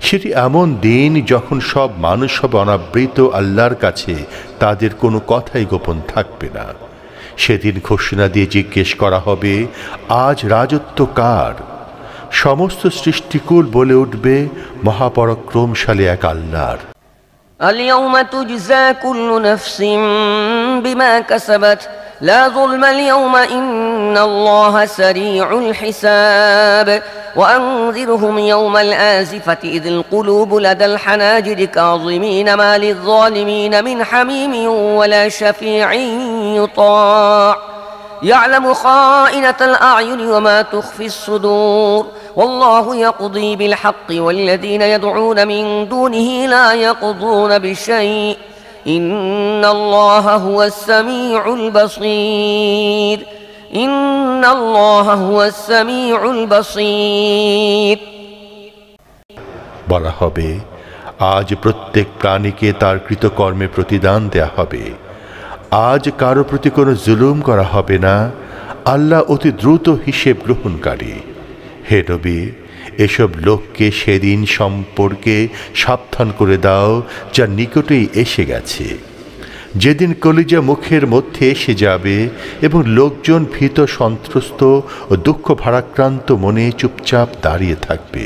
সেটি এমন দিন যখন সব মানুষ হবে অনাবৃত, আল্লাহর কাছে তাদের কোনো কথাই গোপন থাকবে না। সেদিন ঘোষণা দিয়ে জিজ্ঞেস করা হবে, আজ রাজত্ব কার? সমস্ত সৃষ্টিকুল বলে উঠবে, মহাপরাক্রমশালী এক আল্লাহর। اليوم تجزى كل نفس بما كسبت لا ظلم اليوم إن الله سريع الحساب وأنذرهم يوم الآزفة إذ القلوب لدى الحناجر كاظمين ما للظالمين من حميم ولا شفيع يطاع يعلم خائنة الأعين وما تخفي الصدور والله يقضي بالحق والذين يدعون من دونه لا يقضون بشيء إن الله هو السميع البصير إن الله هو السميع البصير বলা হবে, আজ প্রত্যেক প্রাণীকে তার কৃতকর্মের প্রতিদান দেয়া হবে। আজ কারো প্রতি কোনো জুলুম করা হবে না। আল্লাহ অতি দ্রুত হিসেব গ্রহণকারী। হে নবী, এসব লোককে সেদিন সম্পর্কে সাবধান করে দাও যা নিকটেই এসে গেছে, যেদিন কলিজা মুখের মধ্যে এসে যাবে এবং লোকজন ভীত, সন্ত্রস্ত ও দুঃখ ভারাক্রান্ত মনে চুপচাপ দাঁড়িয়ে থাকবে।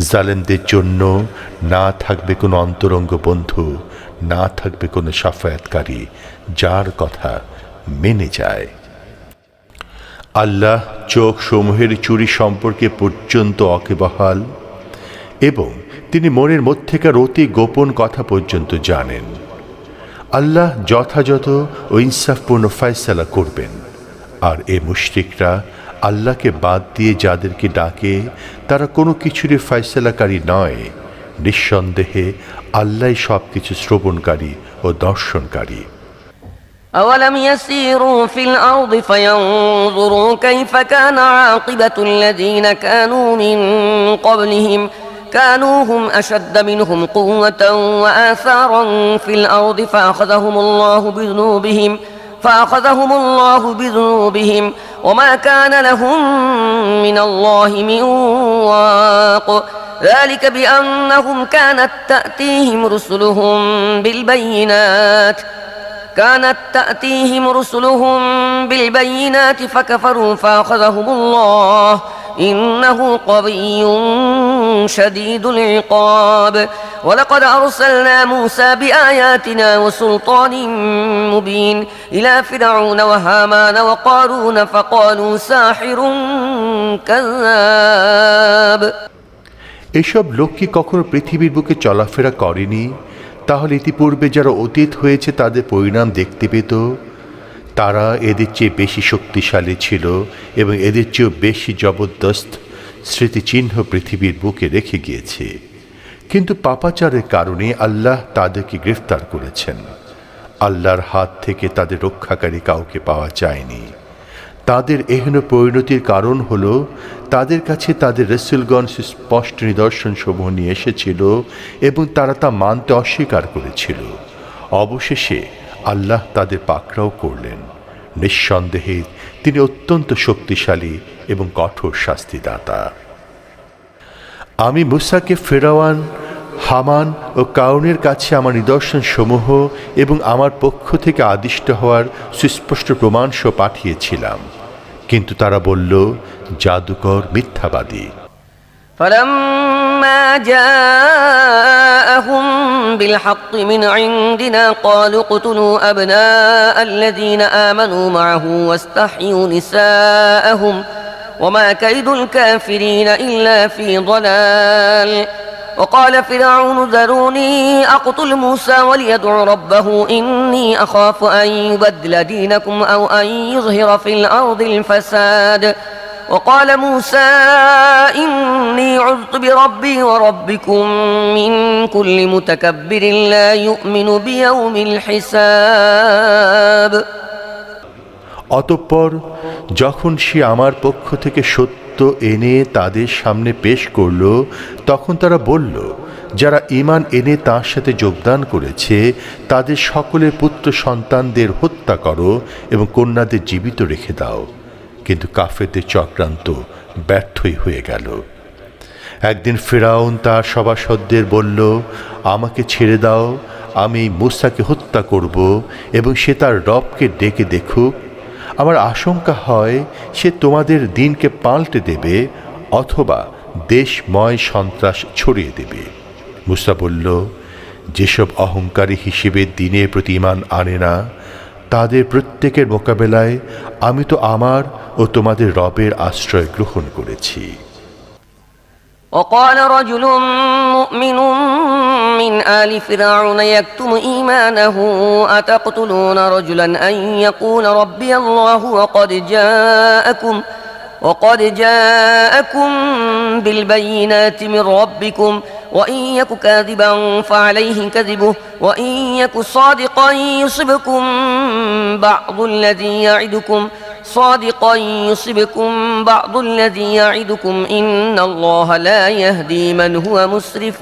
জালেমদের জন্য না থাকবে কোনো অন্তরঙ্গ বন্ধু, না থাকবে কোনো সাফায়াতকারী যার কথা মেনে যায়। আল্লাহ চোখ সমূহের চুরি সম্পর্কে পর্যন্ত অকেবহাল এবং তিনি মনের মধ্যেকার অতি গোপন কথা পর্যন্ত জানেন। আল্লাহ যথাযথ ও ইনসাফপূর্ণ ফয়সালা করবেন। আর এ মুশরিকরা আল্লাহকে বাদ দিয়ে যাদেরকে ডাকে তারা কোনো কিছুরই ফয়সালাকারী নয়। নিঃসন্দেহে আল্লাহই সব কিছু শ্রবণকারী ও দর্শনকারী। أولم يسيروا في الأرض فينظروا كيف كان عاقبة الذين كانوا من قبلهم كانوا هم أشد منهم قوة وآثارا في الأرض فأخذهم الله بذنوبهم وما كان لهم من الله من واق ذلك بأنهم كانت تأتيهم رسلهم بالبينات فكفروا فأخذهم الله إنه قوي شديد العقاب ولقد أرسلنا موسى بآياتنا وسلطان مبين إلى فرعون وهامان وقارون فقالوا ساحر كذاب এসব লোক কি কখনো পৃথিবীর বুকে চলাফেরা করেনি? তাহলে ইতিপূর্বে যারা অতীত হয়েছে তাদের পরিণাম দেখতে পেত। তারা এদের চেয়ে বেশি শক্তিশালী ছিল এবং এদের চেয়েও বেশি জবরদস্ত স্মৃতিচিহ্ন পৃথিবীর বুকে রেখে গিয়েছে। কিন্তু পাপাচারের কারণে আল্লাহ তাদেরকে গ্রেফতার করেছেন। আল্লাহর হাত থেকে তাদের রক্ষাকারী কাউকে পাওয়া যায়নি। তাদের এহেন পরিণতির কারণ হল তাদের কাছে তাদের রাসূলগণ স্পষ্ট নিদর্শন সমূহ নিয়ে এসেছিল এবং তারা তা মানতে অস্বীকার করেছিল। অবশেষে আল্লাহ তাদের পাকড়াও করলেন। নিঃসন্দেহে তিনি অত্যন্ত শক্তিশালী এবং কঠোর শাস্তিদাতা। আমি মুসাকে ফেরাওয়ান, হামান ও কারুনের কাছে আমার নিদর্শন সমূহ এবং আমার পক্ষ থেকে আদিষ্ট হওয়ার সুস্পষ্ট প্রমাণসহ পাঠিয়েছিলাম, কিন্তু তারা বলল জাদুকর, মিথ্যাবাদী। فلما جاءهم بالحق من عندنا قالوا اقتلوا أبناء الذين آمنوا معه واستحيوا نساءهم وما كيد الكافرين إلا في ضلال وقال فرعون ذروني أقتل موسى وليدع ربه إني أخاف أن يبدل دينكم أو أن يظهر في الأرض الفساد وقال موسى إني عذت بربي وربكم من كل متكبر لا يؤمن بيوم الحساب অতঃপর যখন সে আমার পক্ষ থেকে সত্য এনে তাদের সামনে পেশ করল, তখন তারা বলল, যারা ঈমান এনে তার সাথে যোগদান করেছে তাদের সকলের পুত্র সন্তানদের হত্যা করো এবং কন্যাদের জীবিত রেখে দাও। কিন্তু কাফেরদের চক্রান্ত ব্যর্থই হয়ে গেল। একদিন ফিরআউন তার সভাসদদের বলল, আমাকে ছেড়ে দাও, আমি মূসাকে হত্যা করব এবং সে তার রবকে ডেকে দেখুক। আমার আশঙ্কা হয় সে তোমাদের দিনকে পাল্টে দেবে অথবা দেশময় সন্ত্রাস ছড়িয়ে দেবে। মূসা বলল, যেসব অহংকারী হিসেবে দিনের প্রতি ঈমান আনে না তাদের প্রত্যেকের মোকাবেলায় আমি তো আমার ও তোমাদের রবের আশ্রয় গ্রহণ করেছি। وقال رجل مؤمن من آل فرعون يكتم إيمانه أتقتلون رجلا أن يقول ربي الله وقد جاءكم بالبينات من ربكم وإن يك كاذبا فعليه كذبه وإن يك صادقا يصبكم بعض الذي يعدكم إن الله لا يهدي من هو مسرف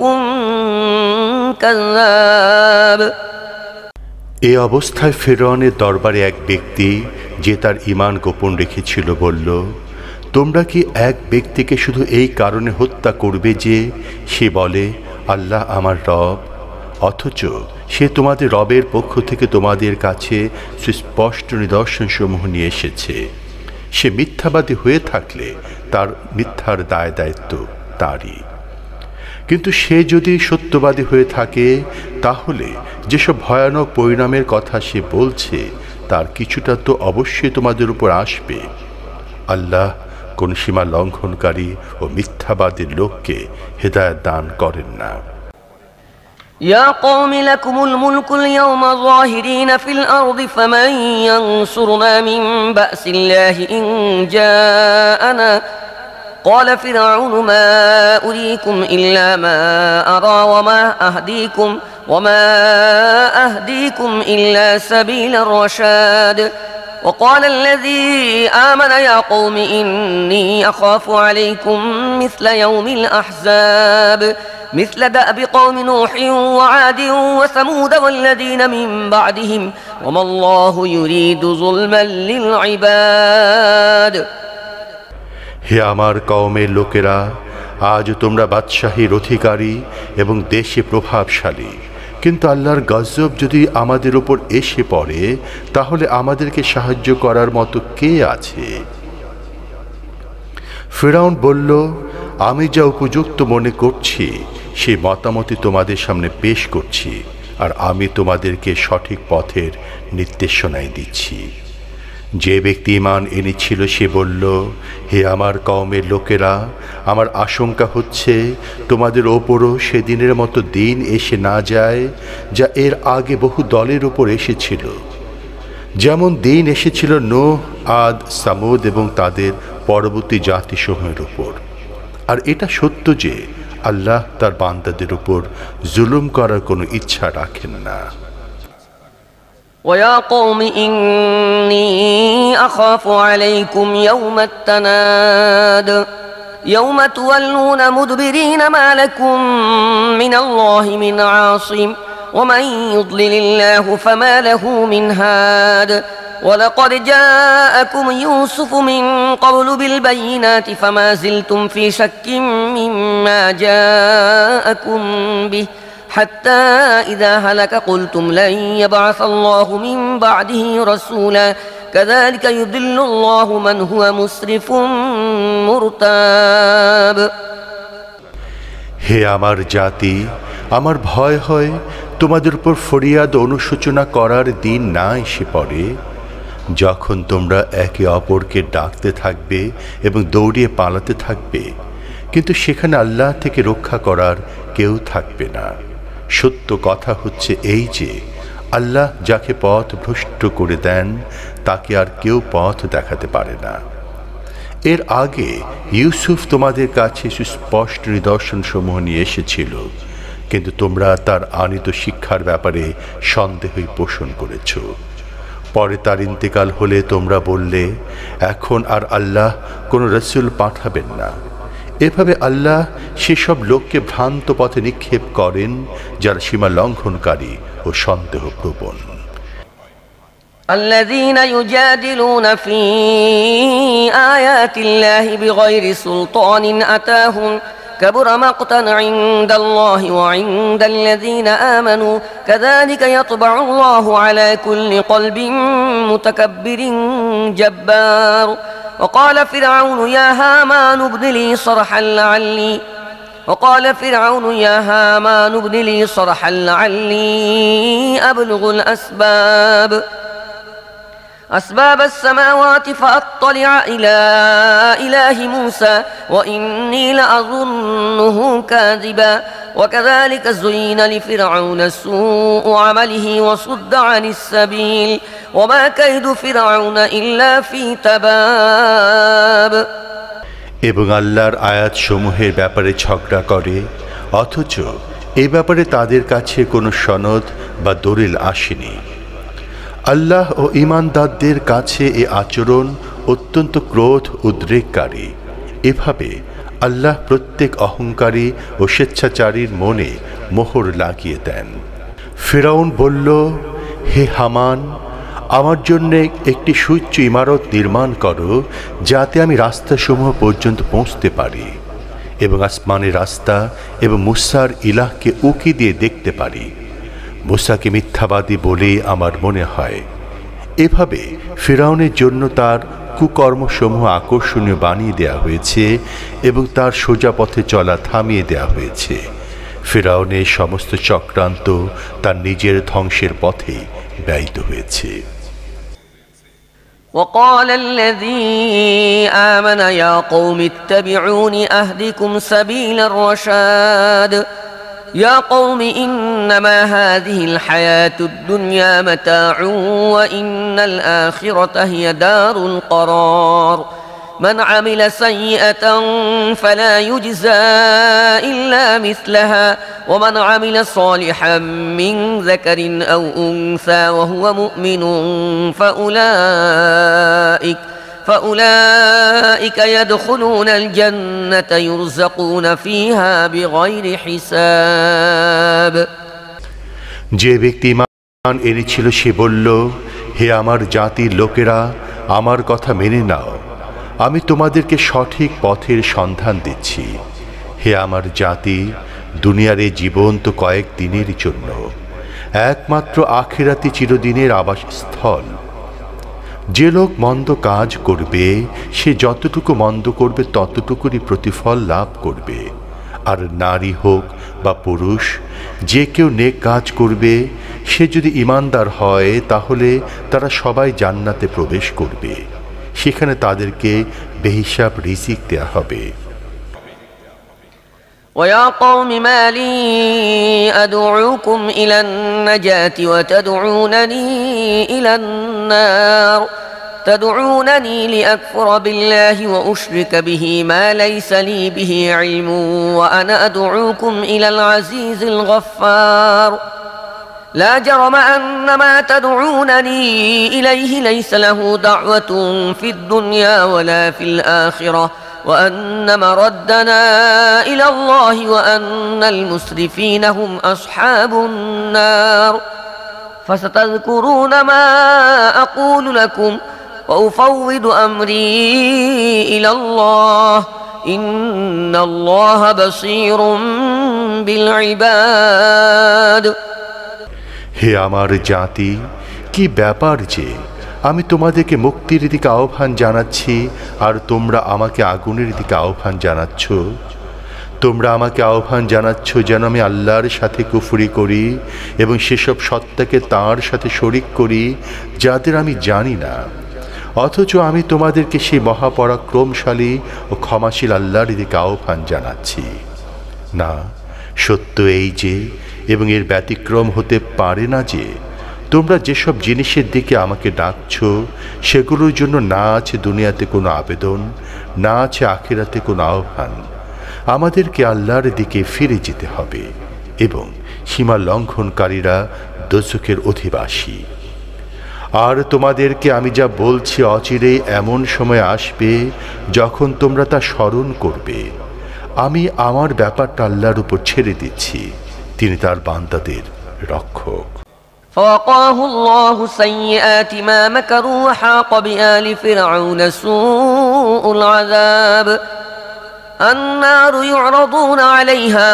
كذاب। এই অবস্থায় ফিরআউনের দরবারে এক ব্যক্তি যে তার ঈমান গোপন রেখেছিল বলল, তোমরা কি এক ব্যক্তিকে শুধু এই কারণে হত্যা করবে যে সে বলে আল্লাহ আমার রব, অথচ সে তোমাদের রবের পক্ষ থেকে তোমাদের কাছে সুস্পষ্ট নিদর্শনসমূহ নিয়ে এসেছে। সে মিথ্যাবাদী হয়ে থাকলে তার মিথ্যার দায় দায়িত্ব তারই। কিন্তু সে যদি সত্যবাদী হয়ে থাকে তাহলে যেসব ভয়ানক পরিণামের কথা সে বলছে তার কিছুটা তো অবশ্যই তোমাদের উপর আসবে। আল্লাহ কোন সীমা লঙ্ঘনকারী ও মিথ্যাবাদীর লোককে হেদায়েত দান করেন না। يا قوم لكم الملك اليوم ظاهرين في الأرض فمن ينصرنا من بأس الله إن جاءنا قال فرعون ما أريكم إلا ما أرى وما أهديكم إلا سبيل الرشاد وقال الذي آمن يا قوم إني أخاف عليكم مثل يوم الأحزاب مثل دأب قوم نوح وعاد وثمود والذين من بعدهم وما الله يريد ظلما للعباد। হে আমার কওমের লোকেরা, আজ তোমরা বাদশাহীর অধিকারী এবং দেশে প্রভাবশালী, কিন্তু আল্লাহর গজব যদি আমাদের উপর এসে পড়ে তাহলে আমাদেরকে সাহায্য করার মতো কে আছে? ফিরআউন বলল, আমি যা উপযুক্ত মনে করছি সেই মতামতই তোমাদের সামনে পেশ করছি, আর আমি তোমাদেরকে সঠিক পথের নির্দেশনাই দিচ্ছি। যে ব্যক্তি ঈমান এনেছিল সে বলল, হে আমার কওমের লোকেরা, আমার আশঙ্কা হচ্ছে তোমাদের ওপরও সেদিনের মতো দিন এসে না যায় যা এর আগে বহু দলের উপর এসেছিল, যেমন দিন এসেছিল নূহ, আদ, সামুদ এবং তাদের পরবর্তী জাতিসমূহের উপর। আর এটা সত্য যে আল্লাহ তার বান্দাদের উপর জুলুম করার কোনো ইচ্ছা রাখেন না। ويا قوم إني أخاف عليكم يوم التناد يوم تولون مدبرين ما لكم من الله من عاصم ومن يضلل الله فما له من هاد ولقد جاءكم يوسف من قبل بالبينات فما زلتم في شك مما جاءكم به حتى إذا هلك قلتم لن يبعث الله من بعده رسولا كذلك يضل الله من هو مسرف مرتاب। হে আমার জাতি, আমার ভয় হয় তোমাদের উপর ফরিয়াদ অনুশোচনা করার দিন না এসে পড়ে, যখন তোমরা একে অপরকে ডাকতে থাকবে এবং দৌড়িয়ে পালাতে থাকবে, কিন্তু সেখানে আল্লাহ থেকে রক্ষা করার কেউ থাকবে না। সত্য কথা হচ্ছে এই যে আল্লাহ যাকে পথ ভ্রষ্ট করে দেন তাকে আর কেউ পথ দেখাতে পারে না। এর আগে ইউসুফ তোমাদের কাছে সুস্পষ্ট নিদর্শন সমূহ নিয়ে এসেছিল, কিন্তু তোমরা তার আনিত শিক্ষার ব্যাপারে সন্দেহই পোষণ করেছ। পরে তার ইন্তেকাল হলে তোমরা বললে এখন আর আল্লাহ কোনো রসুল পাঠাবেন না। এভাবে আল্লাহ সেসব লোককে ভ্রান্ত পথে নিক্ষেপ করেন যারা সীমা লঙ্ঘনকারী ও সন্দেহপ্রবণ। الذين يجادلون في آيات الله بغير سلطان أتاهم كبر مقتا عند الله وعند الذين آمنوا كذلك يطبع الله على كل قلب متكبر جبار وقال فرعون يا هامان ابن لي صرحا لعلي أبلغ الأسباب أسباب السماوات فأطلع إلى إله موسى وإني لأظنه كاذبا وكذلك زين لفرعون سوء عمله وصد عن السبيل وما كيد فرعون إلا في تباب এবং আল্লাহর আয়াত সমূহের ব্যাপারে ঝগড়া করে, অথচ এ ব্যাপারে তাদের কাছে কোনো সনদ বা দলিল আসেনি। আল্লাহ ও ঈমানদারদের কাছে এ আচরণ অত্যন্ত ক্রোধ উদ্রেককারী। এভাবে আল্লাহ প্রত্যেক অহংকারী ও স্বেচ্ছাচারীর মনে মোহর লাগিয়ে দেন। ফিরআউন বলল, হে হামান, আমার জন্য একটি সুউচ্চ ইমারত নির্মাণ করো, যাতে আমি রাস্তাসমূহ পর্যন্ত পৌঁছতে পারি এবং আসমানের রাস্তা এবং মুসার ইলাহকে উকি দিয়ে দেখতে পারি। মুসাকে মিথ্যাবাদী বলে আমার মনে হয়। এভাবে ফিরআউনের জন্য তার কুকর্মসমূহ আকর্ষণীয় বানিয়ে দেয়া হয়েছে এবং তার সোজা পথে চলা থামিয়ে দেয়া হয়েছে। ফিরআউনের সমস্ত চক্রান্ত তার নিজের ধ্বংসের পথে ব্যয়িত হয়েছে। وقال الذي آمن يا قوم اتبعون أهدكم سبيل الرشاد يا قوم إنما هذه الحياة الدنيا متاع وإن الآخرة هي دار القرار من عمل سيئة فلا يجزى إلا مثلها ومن عمل صالحا من ذكر أو أنثى وهو مؤمن فأولئك يدخلون الجنة يرزقون فيها بغير حساب যে ব্যক্তি ঈমান এনেছিল সে বলল, হে আমার জাতির লোকেরা, আমার কথা মেনে নাও, আমি তোমাদেরকে সঠিক পথের সন্ধান দিচ্ছি। হে আমার জাতি, দুনিয়ার এই জীবন তো কয়েক দিনের জন্য, একমাত্র আখিরাতি চিরদিনের আবাসস্থল। যে লোক মন্দ কাজ করবে সে যতটুকু মন্দ করবে ততটুকুরই প্রতিফল লাভ করবে। আর নারী হোক বা পুরুষ, যে কেউ নেক কাজ করবে সে যদি ঈমানদার হয় তাহলে তারা সবাই জান্নাতে প্রবেশ করবে। সেখানে তাদেরকে বেহিসাব রিজিক দেয়া হবে। ويا قوم ما لي أدعوكم إلى النجاة وتدعونني إلى النار تدعونني لأكفر بالله وأشرك به ما ليس لي به علم وأنا أدعوكم إلى العزيز الغفار لا جرم أن ما تدعونني إليه ليس له دعوة في الدنيا ولا في الآخرة وأن مردنا إلى الله وأن المسرفين هم أصحاب النار فستذكرون ما أقول لكم وأفوض أمري إلى الله إن الله بصير بالعباد হে আমার জাতি, কি ব্যাপার যে আমি তোমাদেরকে মুক্তির দিকে আহ্বান জানাচ্ছি আর তোমরা আমাকে আগুনের দিকে আহ্বান জানাচ্ছ। তোমরা আমাকে আহ্বান জানাচ্ছ যেন আমি আল্লাহর সাথে কুফরি করি এবং সেসব সত্তাকে তাঁর সাথে শরিক করি যাদের আমি জানি না, অথচ আমি তোমাদেরকে সেই মহাপরাক্রমশালী ও ক্ষমাশীল আল্লাহর দিকে আহ্বান জানাচ্ছি। না, সত্য এই যে, এবং এর ব্যতিক্রম হতে পারে না যে, তোমরা যেসব জিনিসের দিকে আমাকে ডাকছ সেগুলোর জন্য না আছে দুনিয়াতে কোনো আবেদন, না আছে আখিরাতে কোনো আহ্বান। আমাদেরকে আল্লাহর দিকে ফিরে যেতে হবে এবং সীমা লঙ্ঘনকারীরা দোজখের অধিবাসী। আর তোমাদেরকে আমি যা বলছি অচিরেই এমন সময় আসবে যখন তোমরা তা স্মরণ করবে। আমি আমার ব্যাপারটা আল্লাহর উপর ছেড়ে দিচ্ছি, তিনি তার বান্দাদের রক্ষক। فوقاه الله سيئات ما مكروا وحاق بآل فرعون سوء العذاب النار يعرضون عليها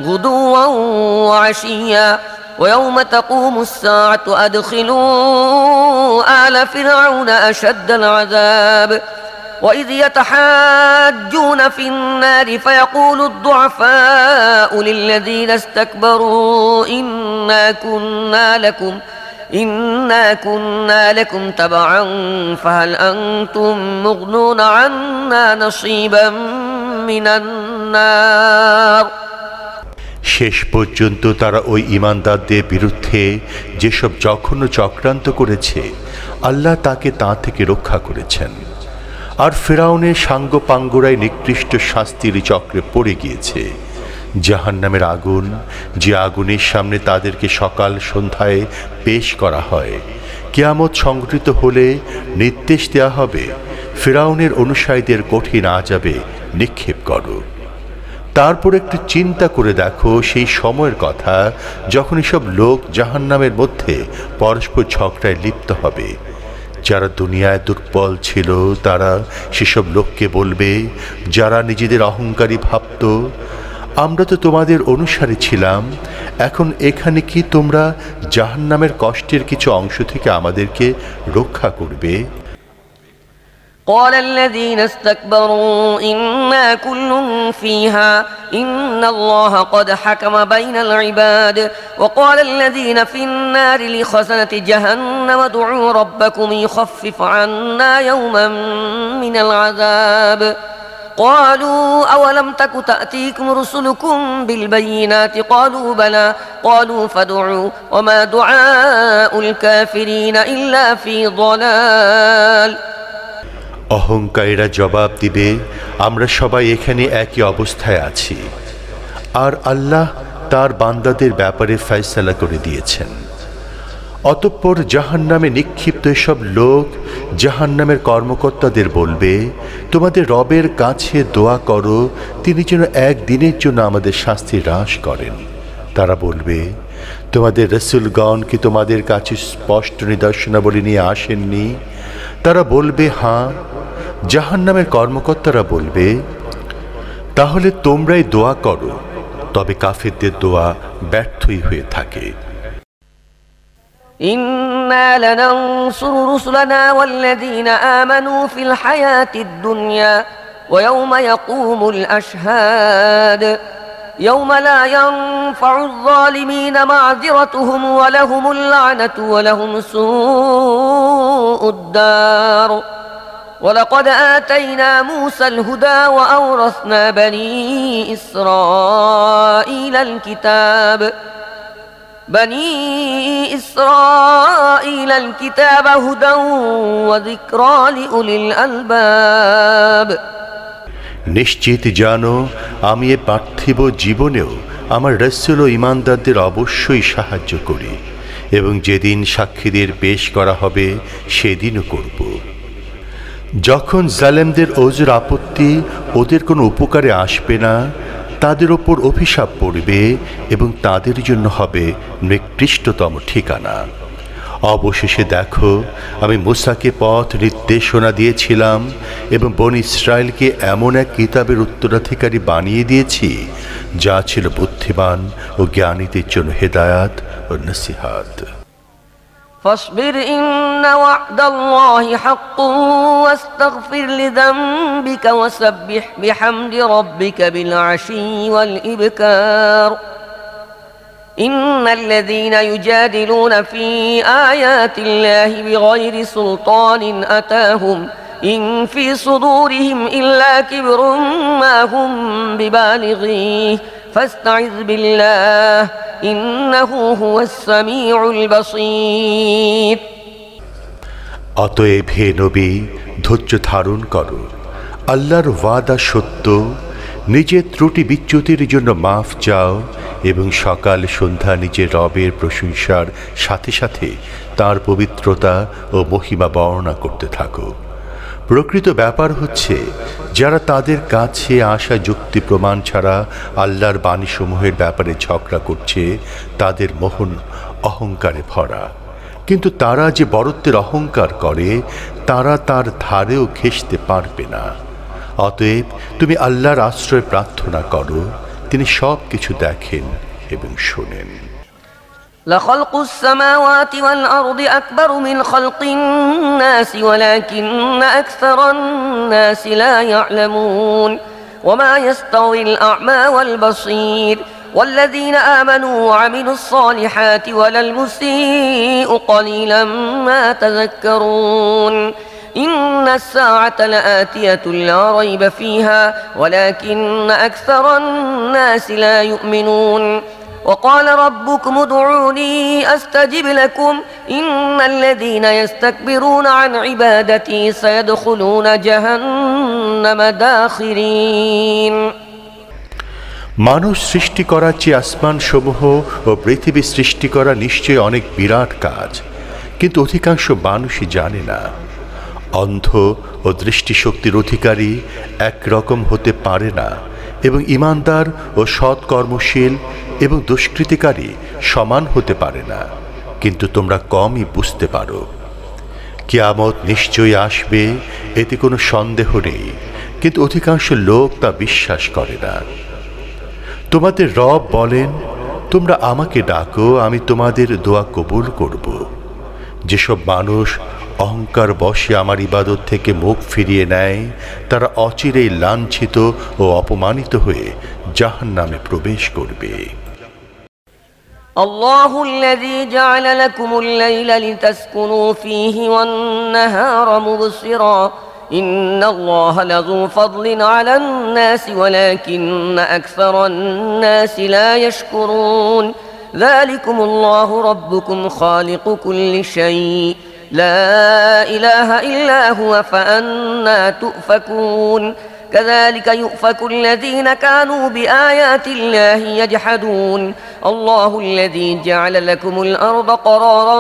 غدوا وعشيا ويوم تقوم الساعة أدخلوا آل فرعون أشد العذاب وإذ يتحاجون في النار فيقول الضعفاء للذين استكبروا إنا كنا لكم إنا كنا لكم تبعا فهل أنتم مغنون عنا نصيبا من النار শেষ পর্যন্ত তারা ওই ঈমানদারদের বিরুদ্ধে যেসব জঘন্য চক্রান্ত করেছে আল্লাহ তাকে তা থেকে রক্ষা করেছেন। আর ফিরআউনের সাঙ্গপাঙ্গরাই নিকৃষ্ট শাস্তির চক্রে পড়ে গিয়েছে। জাহান্নামের আগুন, যে আগুনের সামনে তাদেরকে সকাল সন্ধ্যায় পেশ করা হয়, কিয়ামত সংঘটিত হলে নির্দেশ দেয়া হবে, ফিরআউনের অনুসারীদের কঠিন আযাবে নিক্ষেপ করো। তারপর একটু চিন্তা করে দেখো সেই সময়ের কথা যখন এসব লোক জাহান্নামের মধ্যে পরস্পর ঝগড়ায় লিপ্ত হবে। যারা দুনিয়ায় দুর্বল ছিল তারা সেসব লোককে বলবে, যারা নিজেদের অহংকারী ভাবত, আমরা তো তোমাদের অনুসারী ছিলাম, এখন এখানে কি তোমরা জাহান্নামের কষ্টের কিছু অংশ থেকে আমাদেরকে রক্ষা করবে? قال الذين استكبروا إنا كل فيها إن الله قد حكم بين العباد وقال الذين في النار لخزنة جهنم ادعوا ربكم يخفف عنا يوما من العذاب قالوا أولم تك تأتيكم رسلكم بالبينات قالوا بلى قالوا فادعوا وما دعاء الكافرين إلا في ضلال অহংকারীরা জবাব দিবে, আমরা সবাই এখানে একই অবস্থায় আছি, আর আল্লাহ তার বান্দাদের ব্যাপারে ফয়সালা করে দিয়েছেন। অতঃপর জাহান্নামে নিক্ষিপ্ত এসব লোক জাহান্নামের কর্মকর্তাদের বলবে, তোমাদের রবের কাছে দোয়া করো তিনি যেন একদিনের জন্য আমাদের শাস্তি হ্রাস করেন। তারা বলবে, তোমাদের রাসূলগণ কি তোমাদের কাছে স্পষ্ট নিদর্শনাবলী নিয়ে আসেননি? তারা বলবে, হ্যাঁ। জাহান্নামের কর্মকর্তারা বলবে, তাহলে তোমরাই দোয়া করো। তবে কাফেরদের দোয়া ব্যর্থই হয়ে থাকে। إنا لننصر رسلنا والذين آمنوا في الحياة الدنيا ويوم يقوم الأشهاد يوم لا ينفع الظالمين معذرتهم ولهم اللعنة ولهم سوء الدار ولقد آتينا موسى الهدى وأورثنا بني إسرائيل الكتاب هدى وذكرى لأولي الألباب নিশ্চিত জানো, আমি এ পার্থিব জীবনেও আমার রাসূল ও ঈমানদারদের অবশ্যই সাহায্য করি, এবং যেদিন সাক্ষীদের পেশ করা হবে সেদিনও করব। যখন জালেমদের ওজর আপত্তি ওদের কোনো উপকারে আসবে না, তাদের ওপর অভিশাপ পড়বে এবং তাদের জন্য হবে নিকৃষ্টতম ঠিকানা। অবশেষে দেখো, আমি মূসাকে পথ নির্দেশনা দিয়েছিলাম এবং বনী ইসরায়েলকে এমন এক কিতাবের উত্তরাধিকারী বানিয়ে দিয়েছি যা ছিল বুদ্ধিমান ও জ্ঞানীদের জন্য হেদায়াত ও নসিহাত। فاصبر إن وعد الله حق واستغفر لذنبك وسبح بحمد ربك بالعشي والإبكار إن الذين يجادلون في آيات الله بغير سلطان أتاهم إن في صدورهم إلا كبر ما هم ببالغيه فاستعذ بالله إنه هو السميع البصير অতএব হে নবী, ধৈর্য ধারণ করো। আল্লাহর ওয়াদা সত্য, নিজের ত্রুটি বিচ্যুতির জন্য মাফ চাও এবং সকাল সন্ধ্যা নিজের রবের প্রশংসার সাথে সাথে তার পবিত্রতা ও মহিমা বর্ণনা করতে থাকো। প্রকৃত ব্যাপার হচ্ছে, যারা তাদের কাছে আসা যুক্তি প্রমাণ ছাড়া আল্লাহর বাণীসমূহের ব্যাপারে ঝগড়া করছে, তাদের মোহন অহংকারে ভরা। কিন্তু তারা যে বড়ত্বের অহংকার করে, তারা তার ধারেও ঘেঁষতে পারবে না। অতএব তুমি আল্লাহর আশ্রয় প্রার্থনা করো, তিনি সব কিছু দেখেন এবং শোনেন। لخلق السماوات والأرض أكبر من خلق الناس ولكن أكثر الناس لا يعلمون وما يستوي الأعمى والبصير والذين آمنوا وعملوا الصالحات ولا المسيء قليلا ما تذكرون إن الساعة لآتية لا ريب فيها ولكن أكثر الناس لا يؤمنون وقال ربكم ادعوني أستجب لكم إن الذين يستكبرون عن عبادتي سيدخلون جهنم داخرين মানুষ সৃষ্টি করার চেয়ে আসমান সমূহ ও পৃথিবী সৃষ্টি করা নিশ্চয়ই অনেক বিরাট কাজ, কিন্তু অধিকাংশ মানুষই জানে না। অন্ধ ও দৃষ্টিশক্তির অধিকারী একরকম হতে পারে না এবং ঈমানদার ও সৎ কর্মশীল এবং দুষ্কৃতিকারী সমান হতে পারে না, কিন্তু তোমরা কমই বুঝতে পারো। কিয়ামত নিশ্চয়ই আসবে, এতে কোনো সন্দেহ নেই, কিন্তু অধিকাংশ লোক তা বিশ্বাস করে না। তোমাদের রব বলেন, তোমরা আমাকে ডাকো, আমি তোমাদের দোয়া কবুল করব। যেসব মানুষ অহংকার বশে আমার ইবাদত থেকে মুখ ফিরিয়ে নেয়, তারা অচিরেই লাঞ্ছিত ও অপমানিত হয়ে জাহান্নামে প্রবেশ করবে। الله الذي جعل لكم الليل لتسكنوا فيه والنهار مبصرا إن الله لذو فضل على الناس ولكن أكثر الناس لا يشكرون ذلكم الله ربكم خالق كل شيء لا إله إلا هو فأنا تؤفكون كذلك يؤفك الذين كانوا بآيات الله يجحدون الله الذي جعل لكم الأرض قرارا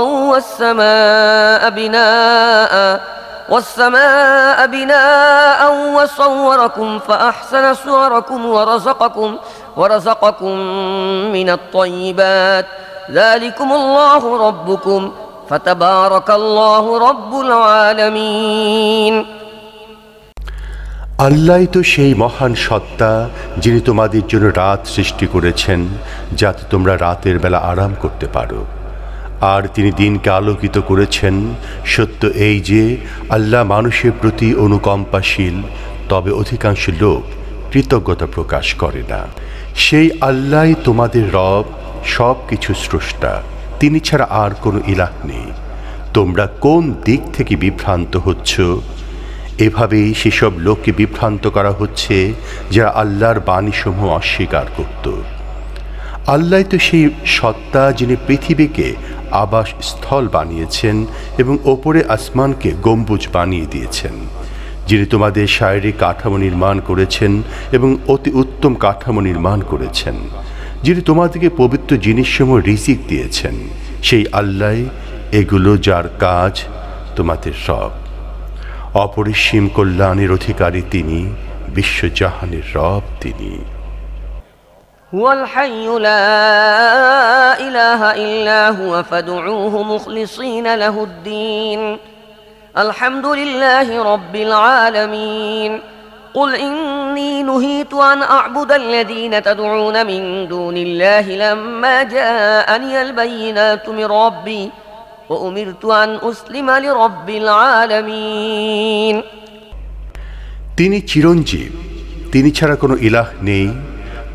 والسماء بناء وصوركم فأحسن صوركم ورزقكم من الطيبات ذلكم الله ربكم فتبارك الله رب العالمين আল্লাহই তো সেই মহান সত্তা, যিনি তোমাদের জন্য রাত সৃষ্টি করেছেন যাতে তোমরা রাতের বেলা আরাম করতে পারো, আর তিনি দিনকে আলোকিত করেছেন। সত্য এই যে আল্লাহ মানুষের প্রতি অনুকম্পাশীল, তবে অধিকাংশ লোক কৃতজ্ঞতা প্রকাশ করে না। সেই আল্লাহই তোমাদের রব, সব কিছু স্রষ্টা, তিনি ছাড়া আর কোনো ইলাহ নেই। তোমরা কোন দিক থেকে বিভ্রান্ত হচ্ছ? এভাবেই সেসব লোককে বিভ্রান্ত করা হচ্ছে যারা আল্লাহর বাণীসমূহ অস্বীকার করত। আল্লাহ তো সেই সত্তা, যিনি পৃথিবীকে আবাস স্থল বানিয়েছেন এবং ওপরে আসমানকে গম্বুজ বানিয়ে দিয়েছেন, যিনি তোমাদের শারীরিক কাঠামো নির্মাণ করেছেন এবং অতি উত্তম কাঠামো নির্মাণ করেছেন, যিনি তোমাদেরকে পবিত্র জিনিসসমূহ রিজিক দিয়েছেন। সেই আল্লাহ এগুলো, যার কাজ তোমাদের রব। অপরিসীম কল্যাণের অধিকারী তিনি, বিশ্বজাহানের রব তিনি। هو الحي لا إله إلا هو فادعوه مخلصين له الدين الحمد لله رب العالمين قل إني نهيت أن أعبد الذين تدعون من دون الله لما جاءني البينات من ربي وأمرت أن أسلم لرب العالمين তিনি চিরঞ্জীব, তিনি ছাড়া কোনো ইলাহ নেই।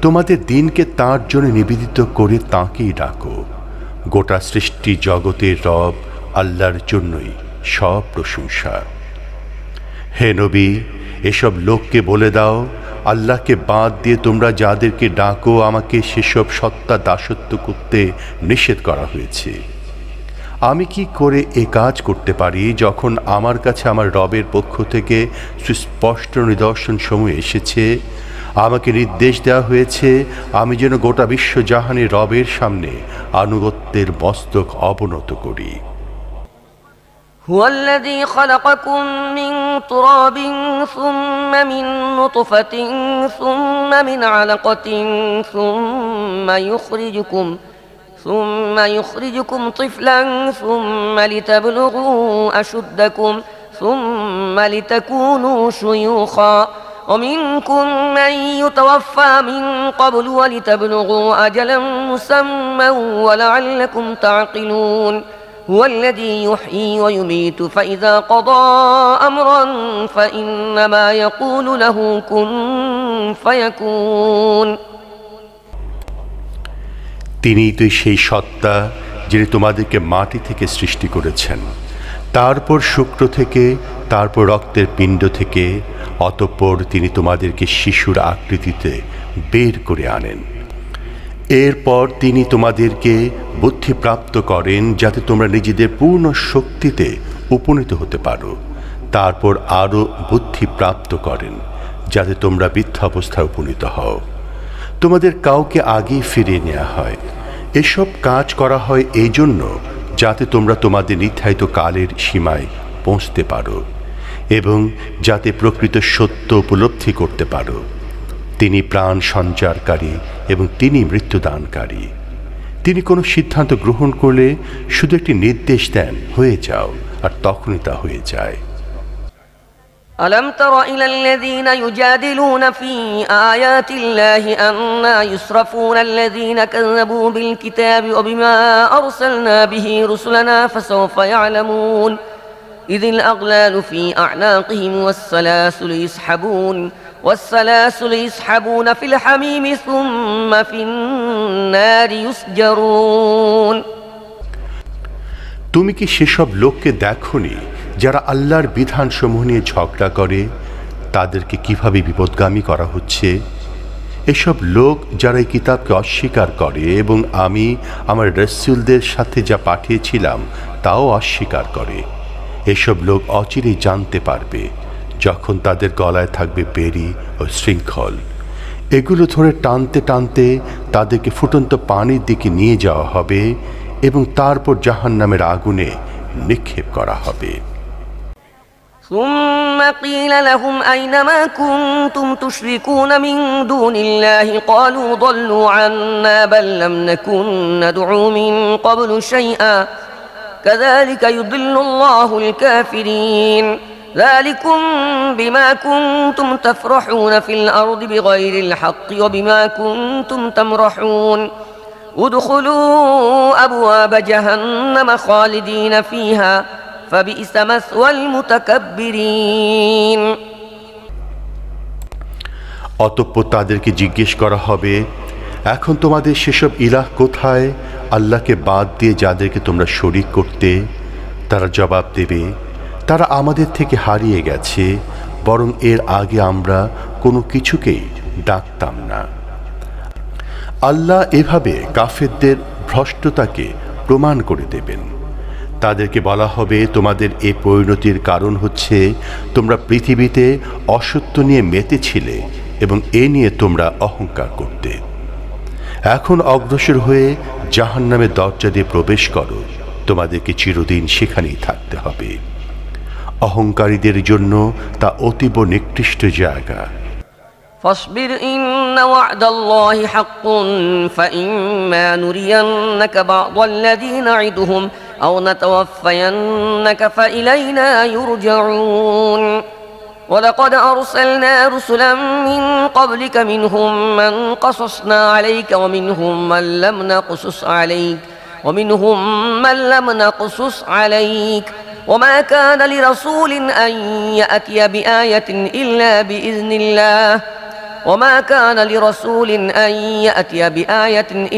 তোমাদের দিনকে তাঁর জন্য নিবেদিত করে তাঁকেই ডাকো। গোটা সৃষ্টি জগতের রব আল্লাহর জন্যই সব প্রশংসা। হে নবী, এসব লোককে বলে দাও, আল্লাহকে বাদ দিয়ে তোমরা যাদেরকে ডাকো, আমাকে সেসব সত্তা দাসত্ব করতে নিষেধ করা হয়েছে। আমি কি করে এ কাজ করতে পারি যখন আমার কাছে আমার রবের পক্ষ থেকে সুস্পষ্ট নিদর্শন সমূহ এসেছে? আমাকে নির্দেশ দেওয়া হয়েছে আমি যেন গোটা বিশ্বজাহানের রবের সামনে আনুগত্যের মস্তক অবনত করি। هو الذي خلقكم من تراب ثم من نطفة ثم من علقة ثم يخرجكم طفلا ثم لتبلغوا أشدكم ثم لتكونوا شيوخا ومنكم من يتوفى من قبل ولتبلغوا أجلا مسمى ولعلكم تعقلون هو الذي يحيي ويميت فإذا قضى أمرا فإنما يقول له كن فيكون তিনিই তো সেই সত্তা যিনি তোমাদেরকে মাটি থেকে সৃষ্টি করেছেন, তারপর শুক্র থেকে, তারপর রক্তের পিণ্ড থেকে, অতঃপর তিনি তোমাদেরকে শিশুর আকৃতিতে বের করে আনেন। এরপর তিনি তোমাদেরকে বুদ্ধিপ্রাপ্ত করেন যাতে তোমরা নিজেদের পূর্ণ শক্তিতে উপনীত হতে পারো। তারপর আরও বুদ্ধিপ্রাপ্ত করেন যাতে তোমরা বৃদ্ধাবস্থায় উপনীত হও। তোমাদের কাউকে আগেই ফিরিয়ে নেওয়া হয়। এসব কাজ করা হয় এই জন্য যাতে তোমরা তোমাদের নির্ধারিত কালের সীমায় পৌঁছতে পারো এবং যাতে প্রকৃত সত্য উপলব্ধি করতে পারো। তিনি প্রাণ সঞ্চারকারী এবং তিনি মৃত্যুদানকারী। তিনি কোনো সিদ্ধান্ত গ্রহণ করলে শুধু একটি নির্দেশ দেন, হয়ে যাও, আর তখনই তা হয়ে যায়। ألم تر إلى الذين يجادلون في آيات الله أنى يصرفون الذين كذبوا بالكتاب وبما أرسلنا به رسلنا فسوف يعلمون إذ الأغلال في أعناقهم والسلاسل يسحبون في الحميم ثم في النار يسجرون। তুমি কি সেসব লোককে দেখোনি যারা আল্লাহর বিধানসমূহ নিয়ে ঝগড়া করে? তাদেরকে কিভাবে বিপদগামী করা হচ্ছে? এসব লোক যারা এই কিতাবকে অস্বীকার করে এবং আমি আমার রাসূলদের সাথে যা পাঠিয়েছিলাম তাও অস্বীকার করে, এসব লোক অচিরেই জানতে পারবে যখন তাদের গলায় থাকবে বেড়ি ও শৃঙ্খল। এগুলো ধরে টানতে টানতে তাদেরকে ফুটন্ত পানির দিকে নিয়ে যাওয়া হবে এবং তারপর জাহান্নামের আগুনে নিক্ষেপ করা হবে। ثم قيل لهم أين ما كنتم تشركون من دون الله قالوا ضلوا عنا بل لم نكن ندعو من قبل شيئا كذلك يضل الله الكافرين ذلكم بما كنتم تفرحون في الأرض بغير الحق وبما كنتم تمرحون ادخلوا أبواب جهنم خالدين فيها فبئس مثوى المتكبرين। অতঃপর তাদেরকে জিজ্ঞেস করা হবে, এখন তোমাদের সেসব ইলাহ কোথায় আল্লাহকে বাদ দিয়ে যাদেরকে তোমরা শরীক করতে? তারা জবাব দেবে, তারা আমাদের থেকে হারিয়ে গেছে, বরং এর আগে আমরা কোনো কিছুকেই ডাকতাম না। আল্লাহ এভাবে কাফেরদের ভ্রষ্টতাকে প্রমাণ করে দেবেন। তাদেরকে বলা হবে, তোমাদের এই পরিণতির কারণ হচ্ছে তোমরা পৃথিবীতে অসত্য নিয়ে মেতেছিলে এবং এ নিয়ে তোমরা অহংকার করতে। এখন অগ্রসর হয়ে জাহান্নামের দরজা দিয়ে প্রবেশ করো, তোমাদেরকে চিরদিন সেখানেই থাকতে হবে। অহংকারীদের জন্য তা অতীব নিকৃষ্ট জায়গা। فاصبر إن وعد الله حق فإما نرينك بعض الذي نعدهم أو نتوفينك فإلينا يرجعون ولقد أرسلنا رسلا من قبلك منهم من قصصنا عليك ومنهم من لم نقصص عليك وما كان لرسول أن يأتي بآية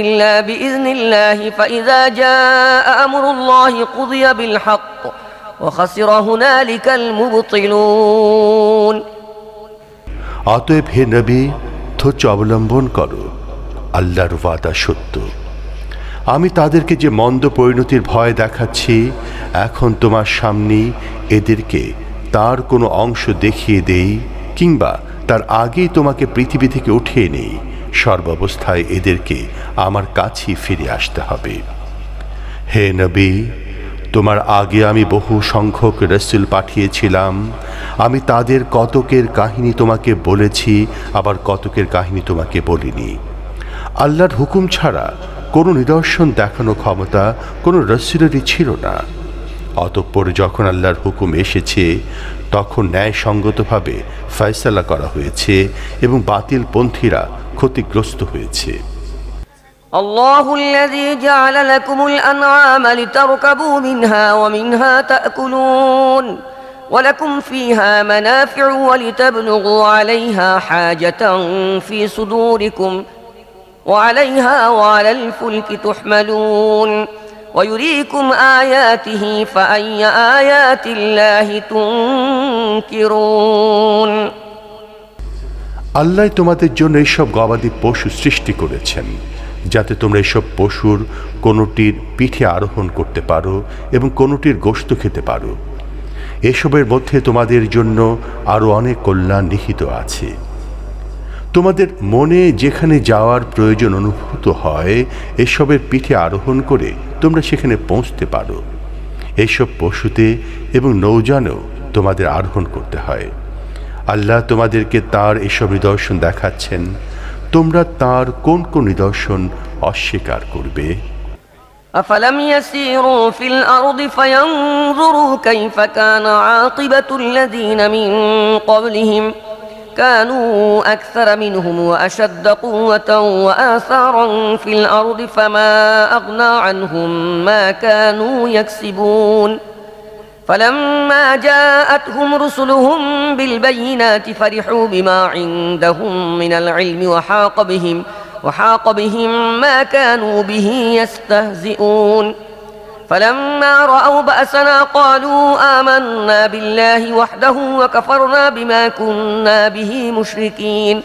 إلا بإذن الله فإذا جاء أمر الله قضي بالحق وخسر هنالك المبطلون। অতএব হে নবী, ধৈর্য অবলম্বন করো, আল্লাহর ওয়াদা সত্য। আমি তাদেরকে যে মন্দ পরিণতির ভয় দেখাচ্ছি, এখন তোমার সামনে এদেরকে তার কোনো অংশ দেখিয়ে দেই কিংবা তার আগেই তোমাকে পৃথিবী থেকে উঠিয়ে নেই, সর্বাবস্থায় এদেরকে আমার কাছেই ফিরে আসতে হবে। হে নবী, তোমার আগে আমি বহু সংখ্যক রাসূল পাঠিয়েছিলাম। আমি তাদের কতকের কাহিনী তোমাকে বলেছি, আবার কতকের কাহিনী তোমাকে বলিনি। আল্লাহর হুকুম ছাড়া কোনো নিদর্শন দেখানো ক্ষমতা কোনো রাসূলেরই ছিল না। অতঃপর যখন আল্লাহর হুকুম এসেছে তখন ন্যায়সঙ্গতভাবে ফয়সালা করা হয়েছে এবং বাতিলপন্থীরা ক্ষতিগ্রস্ত হয়েছে। الله الذي جعل لكم الأنعام لتركبوا منها ومنها تأكلون ولكم فيها منافع ولتبلغوا عليها حاجة في صدوركم وعليها وعلى الفلك تحملون ويريكم آياته فأي آيات الله تنكرون আল্লাহ তোমাদের জন্য এইসব গবাদি পশু সৃষ্টি করেছেন যাতে তোমরা এসব পশুর কোনোটির পিঠে আরোহণ করতে পারো এবং কোনোটির গোশত খেতে পারো। এসবের মধ্যে তোমাদের জন্য আরও অনেক কল্যাণ নিহিত আছে। তোমাদের মনে যেখানে যাওয়ার প্রয়োজন অনুভূত হয় এসবের পিঠে আরোহণ করে তোমরা সেখানে পৌঁছতে পারো। এসব পশুতে এবং নৌযানেও তোমাদের আরোহণ করতে হয়। আল্লাহ তোমাদেরকে তার এসব নিদর্শন দেখাচ্ছেন, তোমরা তার কোন কোন নিদর্শন অস্বীকার করবে? أفلم يسيروا في الأرض فينظروا كيف كان عاقبة الذين من قبلهم كانوا أكثر منهم وأشد قوة وآثارا في الأرض فما أغنى عنهم ما كانوا يكسبون فلما جاءتهم رسلهم بالبينات فرحوا بما عندهم من العلم وحاق بهم ما كانوا به يستهزئون فلما رأوا بأسنا قالوا آمنا بالله وحده وكفرنا بما كنا به مشركين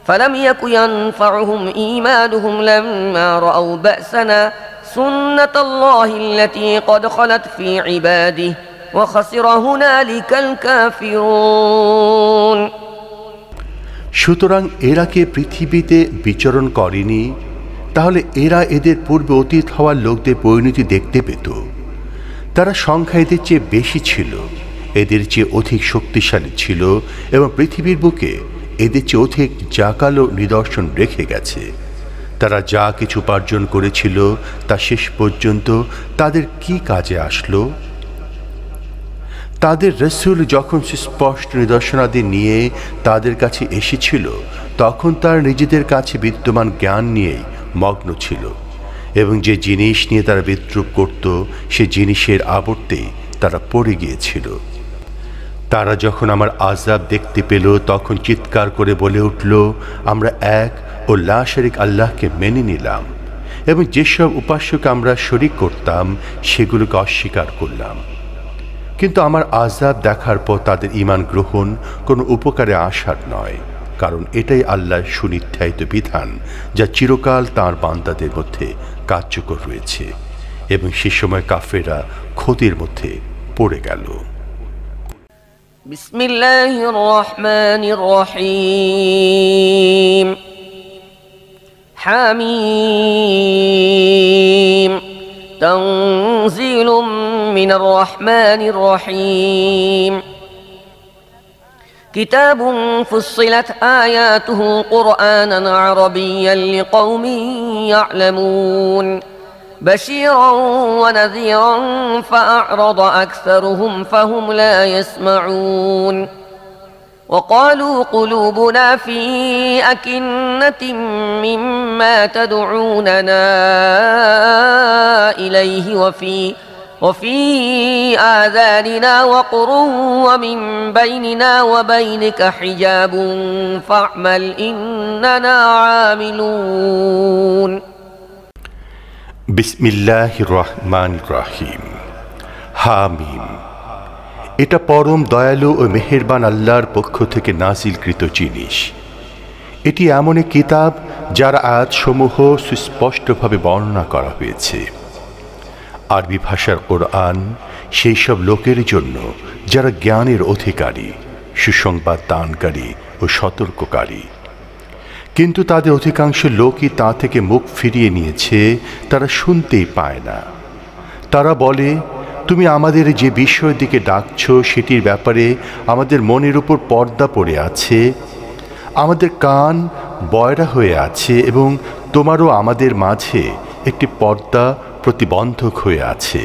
فلم يك ينفعهم إيمانهم لما رأوا بأسنا سنة الله التي قد خلت في عباده وخسر هنالك الكافرون সুতরাং এরা কি পৃথিবীতে বিচরণ করেনি? তাহলে এরা এদের পূর্বে অতীত হওয়ার লোকদের পরিণতি দেখতে পেত। তারা সংখ্যা এদের চেয়ে বেশি ছিল, এদের চেয়ে অধিক শক্তিশালী ছিল এবং পৃথিবীর বুকে এদের চেয়ে অধিক জাকালো নিদর্শন রেখে গেছে। তারা যা কিছু উপার্জন করেছিল তা শেষ পর্যন্ত তাদের কি কাজে আসলো? তাদের রাসূল যখন সুস্পষ্ট নিদর্শনাদি নিয়ে তাদের কাছে এসেছিল তখন তারা নিজেদের কাছে বিদ্যমান জ্ঞান নিয়েই মগ্ন ছিল এবং যে জিনিস নিয়ে তারা বিদ্রূপ করত সে জিনিসের আবর্তে তারা পড়ে গিয়েছিল। তারা যখন আমার আযাব দেখতে পেল তখন চিৎকার করে বলে উঠল, আমরা এক ও লা শারীক আল্লাহকে মেনে নিলাম এবং যেসব উপাস্যকে আমরা শরীক করতাম সেগুলোকে অস্বীকার করলাম। কিন্তু আমার আযাব দেখার পর তাদের ঈমান গ্রহণ কোনো উপকারে আসার নয়, কারণ এটাই আল্লাহর সুনির্ধারিত বিধান যা চিরকাল তাঁর বান্দাদের মধ্যে কার্যকর রয়েছে এবং সে সময় কাফেররা ক্ষতির মধ্যে পড়ে গেল। বিসমিল্লাহির রহমানির রহিম হামিম তানজিলুম মিনার রহমানির রহিম كتاب فصلت آياته قرآنا عربيا لقوم يعلمون بشيرا ونذيرا فأعرض أكثرهم فهم لا يسمعون وقالوا قلوبنا في أكنة مما تدعوننا إليه وفي آذاننا وقر ومن بيننا وبينك حجاب فاعمل إننا عاملون বিসমিল্লাহির রহমানির রহিম হামিম। এটা পরম দয়ালু ও মেহেরবান আল্লাহর পক্ষ থেকে নাজিলকৃত জিনিস। এটি এমন এক কিতাব যার আয়াতসমূহ সুস্পষ্টভাবে বর্ণনা করা হয়েছে। আরবি ভাষার কোরআন সেই সব লোকের জন্য যারা জ্ঞানের অধিকারী, সুসংবাদ দানকারী ও সতর্ককারী। কিন্তু তাদের অধিকাংশ লোকই তা থেকে মুখ ফিরিয়ে নিয়েছে, তারা শুনতেই পায় না। তারা বলে, তুমি আমাদের যে বিষয়ের দিকে ডাকছ সেটির ব্যাপারে আমাদের মনের উপর পর্দা পড়ে আছে, আমাদের কান বয়রা হয়ে আছে এবং তোমারও আমাদের মাঝে একটি পর্দা প্রতিবন্ধক হয়ে আছে।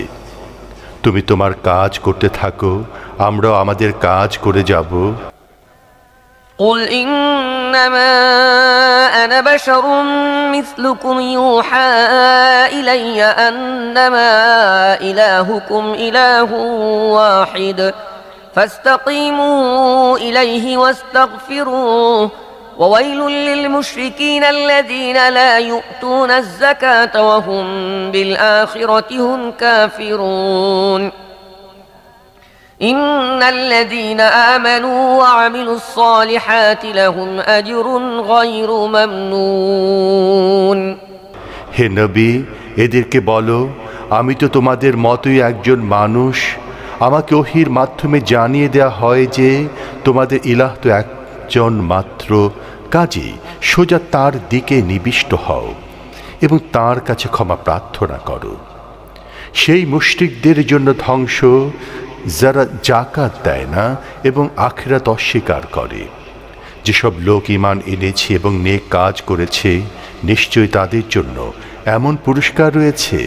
তুমি তোমার কাজ করতে থাকো, আমরাও আমাদের কাজ করে যাব। قل إنما أنا بشر مثلكم يوحى إلي أنما إلهكم إله واحد فاستقيموا إليه واستغفروه وويل للمشركين الذين لا يؤتون الزكاة وهم بالآخرة هم كافرون إن الذين آمنوا وعملوا الصالحات لهم أجر غير ممنون হে নবী, এদেরকে বলো, আমি তো তোমাদের মতোই একজন মানুষ। আমাকে ওহীর মাধ্যমে জানিয়ে দেয়া হয় যে তোমাদের ইলাহ তো একজন মাত্র, কাজেই সোজা তার দিকে নিবিষ্ট হও এবং তার কাছে ক্ষমা প্রার্থনা করো। সেই মুশরিকদের জন্য ধ্বংস যারা জাকাত দেয় না এবং আখিরাত অস্বীকার করে। যেসব লোক ঈমান এনেছে এবং নেক কাজ করেছে, নিশ্চয়ই তাদের জন্য এমন পুরস্কার রয়েছে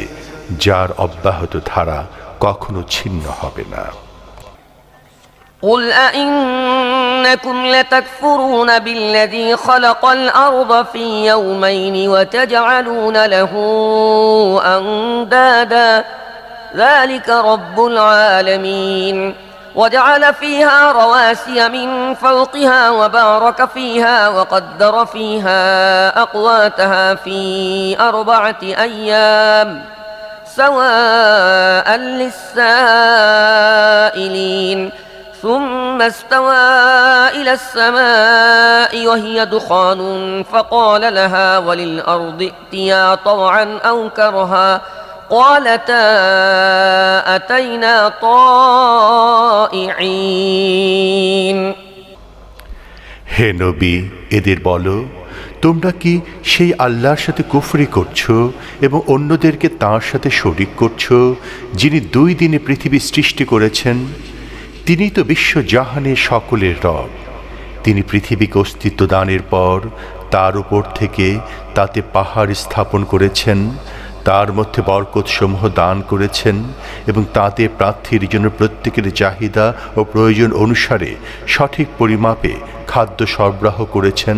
যার অব্যাহত ধারা কখনো ছিন্ন হবে না। قل أئنكم لتكفرون بالذي خلق الأرض في يومين وتجعلون له أندادا ذلك رب العالمين وجعل فيها رواسي من فوقها وبارك فيها وقدر فيها أقواتها في 4 أيام سواء للسائلين ثم استوى إلى السماء وهي دخان فقال لها وللأرض ائتيا طوعا أو كرها قالتا أتينا طائعين হে নবী, এদের বলো, তোমরা কি সেই আল্লাহর সাথে কুফরি করছো এবং অন্যদেরকে তাঁর সাথে শরীক করছো, যিনি 2 দিনে পৃথিবী সৃষ্টি করেছেন? তিনি তো বিশ্বজাহানের সকলের রব। তিনি পৃথিবীকে অস্তিত্ব দানের পর তার উপর থেকে তাতে পাহাড় স্থাপন করেছেন, তার মধ্যে বরকতসমূহ দান করেছেন এবং তাতে প্রার্থীর জন্য প্রত্যেকের চাহিদা ও প্রয়োজন অনুসারে সঠিক পরিমাপে খাদ্য সরবরাহ করেছেন।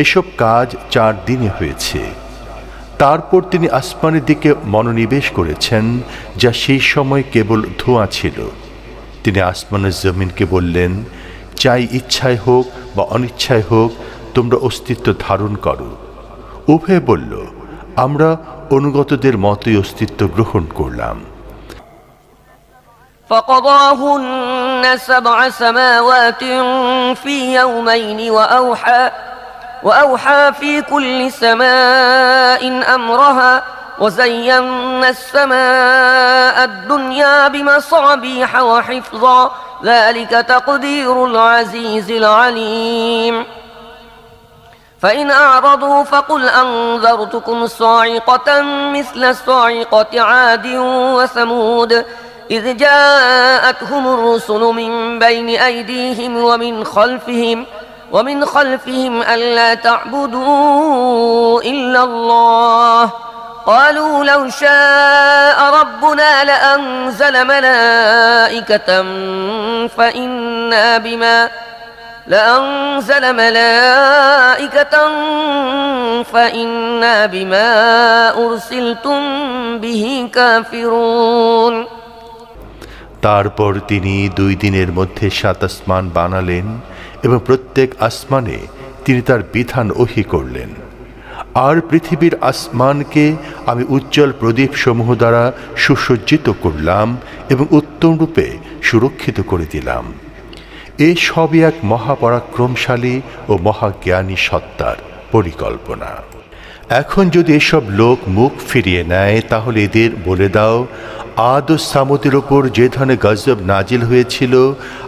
এসব কাজ 4 দিনে হয়েছে। তারপর তিনি আসমানের দিকে মনোনিবেশ করেছেন, যা সেই সময় কেবল ধোঁয়া ছিল। তিনি আসমানের জমিনকে বললেন, চাই ইচ্ছায় হোক বা অনিচ্ছায় হোক তোমরা অস্তিত্ব ধারণ করো। উভয়ে বলল, আমরা অনুগতদের মতোই অস্তিত্ব গ্রহণ করলাম। فقضاهن 7 سماوات في يومين وأوحى في كل سماء أمرها وزينا السماء الدنيا بمصابيح وحفظا ذلك تقدير العزيز العليم فإن أعرضوا فقل أنذرتكم صاعقة مثل صاعقة عاد وثمود إذ جاءتهم الرسل من بين أيديهم ومن خلفهم ألا تعبدوا إلا الله قالوا لو شاء ربنا لأنزل ملائكة فإنا بما أرسلتم به كافرون তারপর তিনি 2 দিনের মধ্যে 7 আসমান বানালেন এবং প্রত্যেক আসমানে তিনি তার বিধান ওহী করলেন। আর পৃথিবীর আসমানকে আমি উজ্জ্বল প্রদীপ সমূহ দ্বারা সুসজ্জিত করলাম এবং উত্তম রূপে সুরক্ষিত করে দিলাম। এ সবই এক মহাপরাক্রমশালী ও মহাজ্ঞানী সত্তার পরিকল্পনা। এখন যদি এসব লোক মুখ ফিরিয়ে নেয়, তাহলে এদের বলে দাও, আদ ও সামুদের ওপর যে ধরনের গজব নাজিল হয়েছিল,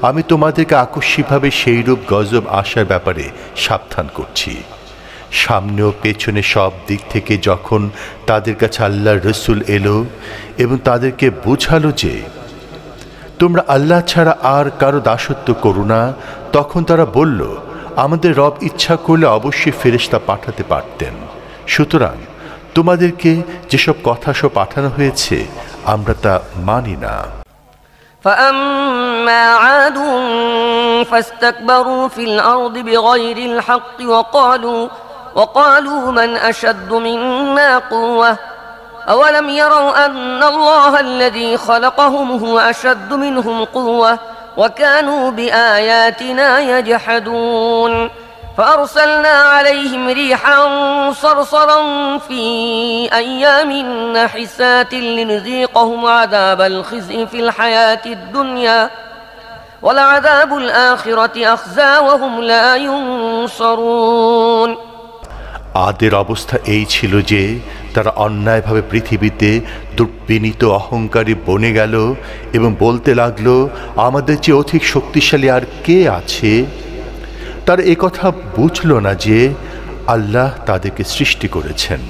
আমি তোমাদেরকে আকস্মিকভাবে সেইরূপ গজব আসার ব্যাপারে সাবধান করছি। সামনে ও পেছনে সব দিক থেকে যখন তাদের কাছে আল্লাহর রসুল এলো এবং তাদেরকে বুঝালো যে তোমরা আল্লাহ ছাড়া আর কারো দাসত্ব করো না, তখন তারা বলল, আমাদের রব ইচ্ছা করলে অবশ্যই ফেরেশতা পাঠাতে পারতেন। সুতরাং তোমাদেরকে যেসব কথা সব পাঠানো হয়েছে আমরা তা মানি না। فأما عاد فاستكبروا في الأرض بغير الحق وقالوا من أشد منا قوة أولم يروا أن الله الذي خلقهم هو أشد منهم قوة وكانوا بآياتنا يجحدون فأرسلنا عليهم ريحا صرصرا في أيام نحسات لنذيقهم عذاب الخزي في الحياة الدنيا ولعذاب الآخرة أخزى وهم لا ينصرون। আদের অবস্থা এই ছিল যে তারা অন্যায়ভাবে পৃথিবীতে দুর্বিনীত অহংকারী বনে গেল এবং বলতে লাগলো, আমাদের চেয়ে অধিক শক্তিশালী আর কে আছে? তার একথা বুঝল না যে আল্লাহ তাদেরকে সৃষ্টি করেছেন,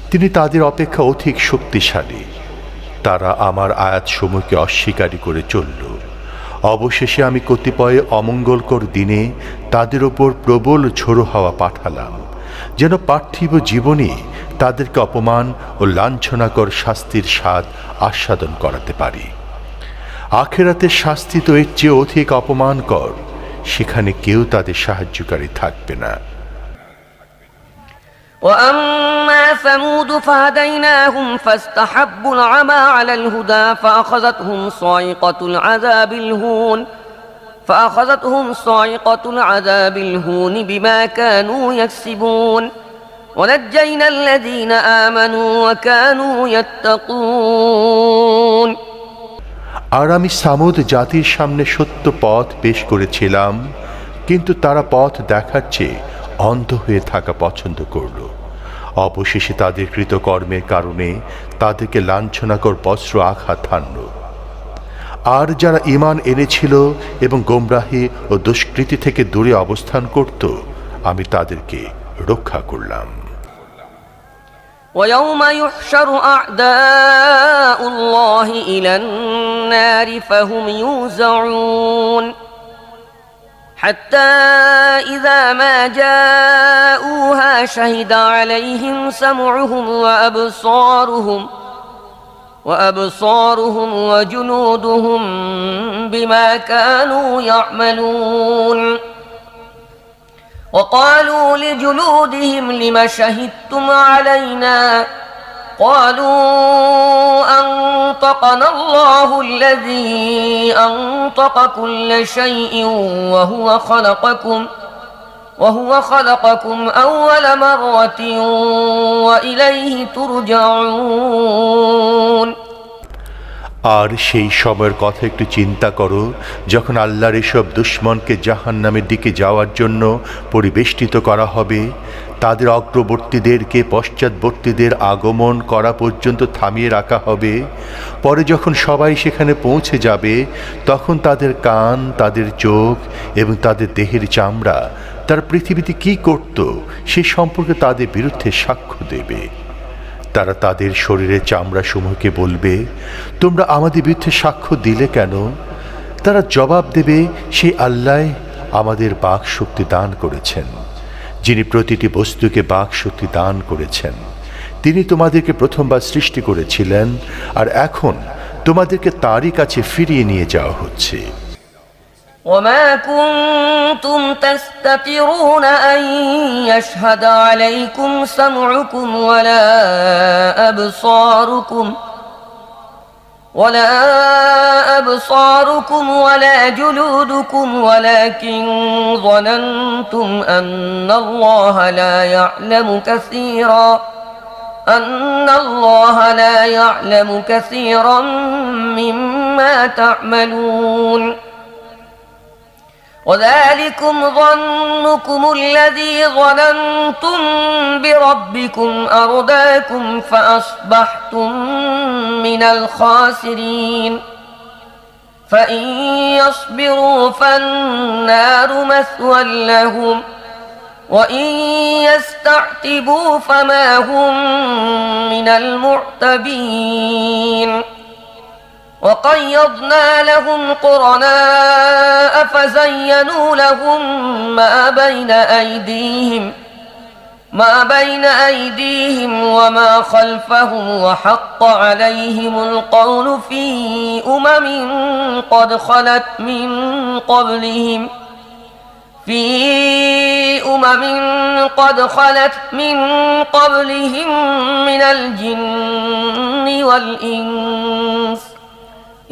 তিনি তাদের অপেক্ষা অধিক শক্তিশালী। তারা আমার আয়াতসমূহকে অস্বীকারী করে চলল। অবশেষে আমি কতিপয় অমঙ্গলকর দিনে তাদের ওপর প্রবল ঝোড়ো হাওয়া পাঠালাম, যেন পার্থিব জীবনে তাদেরকে অপমান ও লাঞ্ছনাকর শাস্তির স্বাদ আস্বাদন করাতে পারি। আখিরাতের শাস্তি তো এর চেয়ে অধিক অপমানকর, সেখানে কেউ তাদের সাহায্যকারী থাকবে না। وأما ثمود فهديناهم فاستحبوا العمى على الهدى فأخذتهم صاعقة العذاب الهون بما كانوا يكسبون ونجينا الذين آمنوا وكانوا يتقون। আর আমি সামুদ জাতির সামনে সত্য পথ পেশ করেছিলাম, কিন্তু তারা পথ দেখার চেয়ে অন্ধ হয়ে থাকা পছন্দ করল। অবশেষে তাদের কৃতকর্মের কারণে তাদেরকে লাঞ্ছনাকর বজ্র আঘাত হানল। আর যারা ঈমান এনেছিল এবং গোমরাহি ও দুষ্কৃতি থেকে দূরে অবস্থান করত, আমি তাদেরকে রক্ষা করলাম। ويوم يحشر أعداء الله إلى النار فهم يوزعون حتى إذا ما جاءوها شهد عليهم سمعهم وأبصارهم وجنودهم بما كانوا يعملون وقالوا لجلودهم لم شهدتم علينا قالوا أنطقنا الله الذي أنطق كل شيء وهو خلقكم أول مرة وإليه ترجعون। আর সেই সময়ের কথা একটু চিন্তা করো, যখন আল্লাহর এসব দুশমনকে জাহান্নামের দিকে যাওয়ার জন্য পরিবেষ্টিত করা হবে। তাদের অগ্রবর্তীদেরকে পশ্চাৎবর্তীদের আগমন করা পর্যন্ত থামিয়ে রাখা হবে। পরে যখন সবাই সেখানে পৌঁছে যাবে, তখন তাদের কান, তাদের চোখ এবং তাদের দেহের চামড়া তারা পৃথিবীতে কি করত সে সম্পর্কে তাদের বিরুদ্ধে সাক্ষ্য দেবে। তারা তাদের শরীরের চামড়াসমূহকে বলবে, তোমরা আমাদের বিরুদ্ধে সাক্ষ্য দিলে কেন? তারা জবাব দেবে, সেই আল্লাহ আমাদের বাক শক্তি দান করেছেন, যিনি প্রতিটি বস্তুকে বাক শক্তি দান করেছেন। তিনি তোমাদেরকে প্রথমবার সৃষ্টি করেছিলেন, আর এখন তোমাদেরকে তারই কাছে ফিরিয়ে নিয়ে যাওয়া হচ্ছে। وما كنتم تستترون أن يشهد عليكم سمعكم ولا أبصاركم ولا جلودكم ولكن ظننتم أن الله لا يعلم كثيرا مما تعملون وذلكم ظنكم الذي ظننتم بربكم أرداكم فأصبحتم من الخاسرين فإن يصبروا فالنار مثوى لهم وإن يستعتبوا فما هم من المعتبين وقيضنا لهم قرناء فزينوا لهم ما بين أيديهم وما خلفهم وحق عليهم القول في قد خلت من قبلهم من الجن والإنس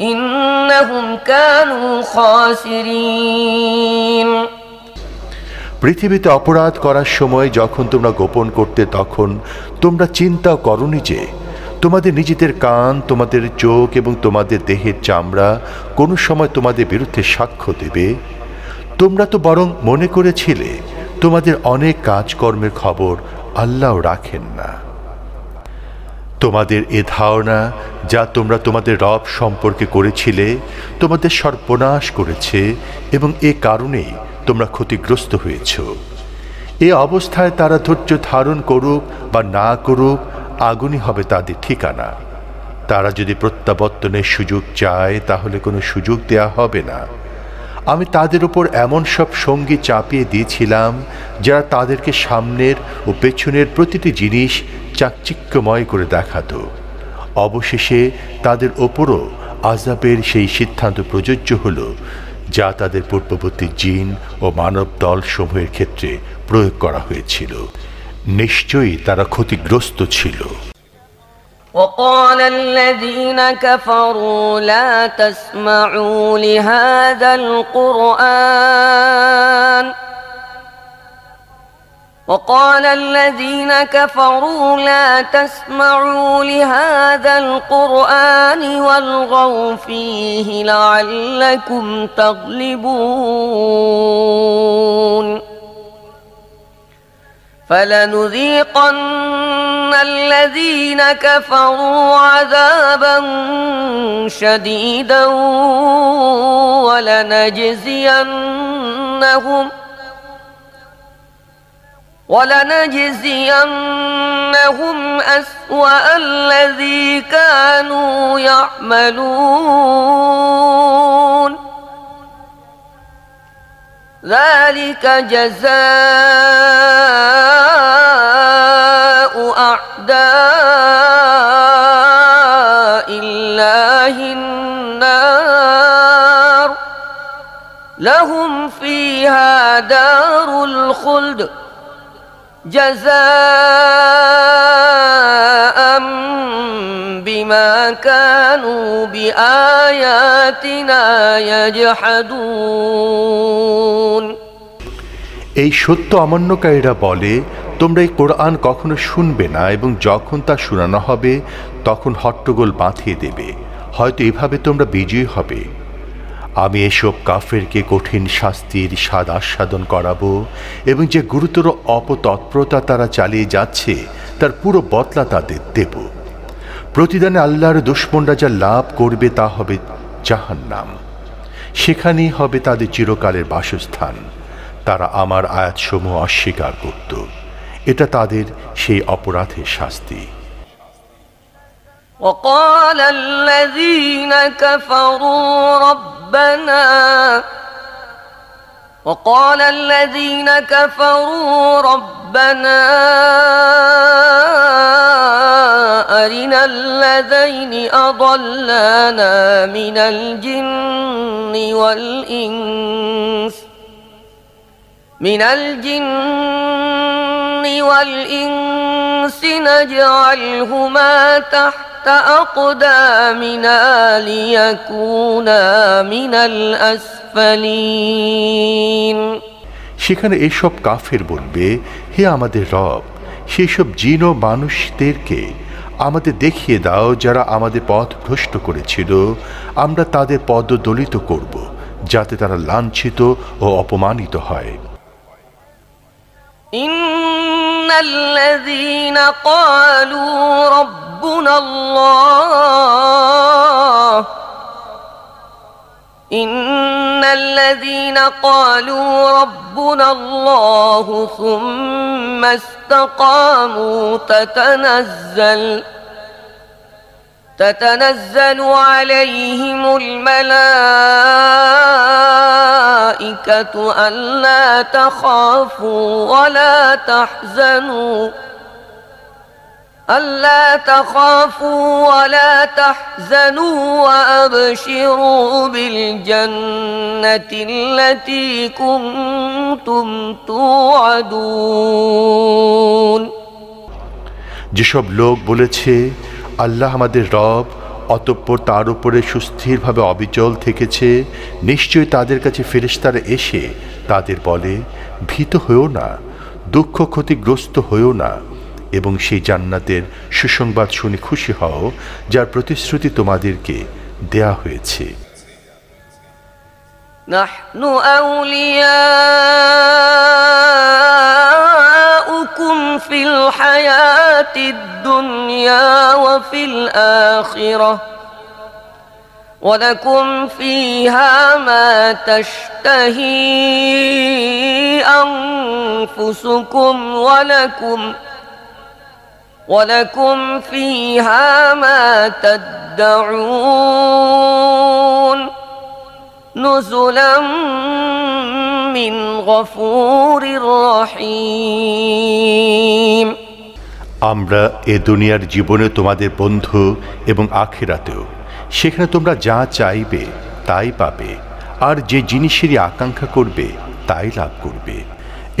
إنهم كانوا خاسرين। পৃথিবীতে অপরাধ করার সময় যখন তোমরা গোপন করতে তখন তোমরা চিন্তাও করনি যে তোমাদের নিজেদের কান, তোমাদের চোখ এবং তোমাদের দেহের চামড়া কোনো সময় তোমাদের বিরুদ্ধে সাক্ষ্য দেবে। তোমরা তো বরং মনে করেছিলে তোমাদের অনেক কাজকর্মের খবর আল্লাহও রাখেন না। তোমাদের এ ধারণা যা তোমরা তোমাদের রব সম্পর্কে করেছিলে তোমাদের সর্বনাশ করেছে এবং এ কারণেই তোমরা ক্ষতিগ্রস্ত হয়েছ। এ অবস্থায় তারা ধৈর্য ধারণ করুক বা না করুক, আগুনই হবে তাদের ঠিকানা। তারা যদি প্রত্যাবর্তনের সুযোগ চায় তাহলে কোনো সুযোগ দেয়া হবে না। আমি তাদের উপর এমন সব সঙ্গী চাপিয়ে দিয়েছিলাম যারা তাদেরকে সামনের ও পেছনের প্রতিটি জিনিস চাকচিক্যময় করে দেখাতো। অবশেষে তাদের ওপরও আযাবের সেই সিদ্ধান্ত প্রযোজ্য হল যা তাদের পূর্ববর্তী জিন ও মানব দল সমূহের ক্ষেত্রে প্রয়োগ করা হয়েছিল। নিশ্চয়ই তারা ক্ষতিগ্রস্ত ছিল। وقال الذين كفروا لا تسمعوا لهذا القرآن وقال الذين كفروا لا تسمعوا لهذا القرآن والغوا فيه لعلكم تغلبون فلنذيقن الذين كفروا عذابا شديدا ولنجزينهم أسوأ الذي كانوا يعملون ذلك جزاء أعداء الله النار لهم فيها دار الخلد جزاء بما كانوا بآياتنا يجحدون এই সত্য অমান্যকারীরা বলে তোমরা এই কোরআন কখনো শুনবে না এবং যখন তা শোনানো হবে তখন হট্টগোল বাঁধিয়ে দেবে, হয়তো এভাবে তোমরা বিজয়ী হবে। আমি এসব কাফেরকে কঠিন শাস্তির স্বাদ আস্বাদন করাবো এবং যে গুরুতর অপতৎপরতা তারা চালিয়ে যাচ্ছে তার পুরো বদলা তাদের দেব। প্রতিদানে আল্লাহর দুশমনরা যা লাভ করবে তা হবে জাহান্নাম, সেখানেই হবে তাদের চিরকালের বাসস্থান। তারা আমার আয়াতসমূহ অস্বীকার করত, এটা তাদের সেই অপরাধের শাস্তি। وقال الذين كفروا ربنا أرنا الذين أضلانا من الجن والإنس نجعلهما تحت أقدامنا ليكونا من الأسفلين সেখানে এসব কাফের বলবে, হে আমাদের রব, সেসব জিন ও মানুষদেরকে আমাদের দেখিয়ে দাও যারা আমাদের পথ ভ্রষ্ট করেছিল, আমরা তাদের পদদলিত করব যাতে তারা লাঞ্ছিত ও অপমানিত হয়। إن الذين قالوا ربنا الله ثم استقاموا تتنزل عليهم الملائكة ألا تخافوا ولا تحزنوا وأبشروا بالجنة التي كنتم توعدون যেসব লোক বলেছে আল্লাহ আমাদের রব, অতঃপর তার উপরে সুস্থিরভাবে অবিচল থেকেছে, নিশ্চয়ই তাদের কাছে ফেরেশতারা এসে তাদের বলে, ভীত হয়েও না, দুঃখ ক্ষতিগ্রস্ত হয়েও না, এবং সেই জান্নাতের সুসংবাদ শুনে খুশি হও যার প্রতিশ্রুতি তোমাদেরকে দেয়া হয়েছে। নাহনু আউলিয়াউকুম ফিল হায়াতিদ দুনিয়া ওয়া ফিল আখিরাহ ولكم فيها ما تشتهي أنفسكم ولكم فيها ما تدعون نزلا من غفور رحيم। আমরা এ দুনিয়ার জীবনে তোমাদের বন্ধু এবং আখিরাতেও, সেখানে তোমরা যা চাইবে তাই পাবে, আর যে জিনিসেরই আকাঙ্ক্ষা করবে তাই লাভ করবে।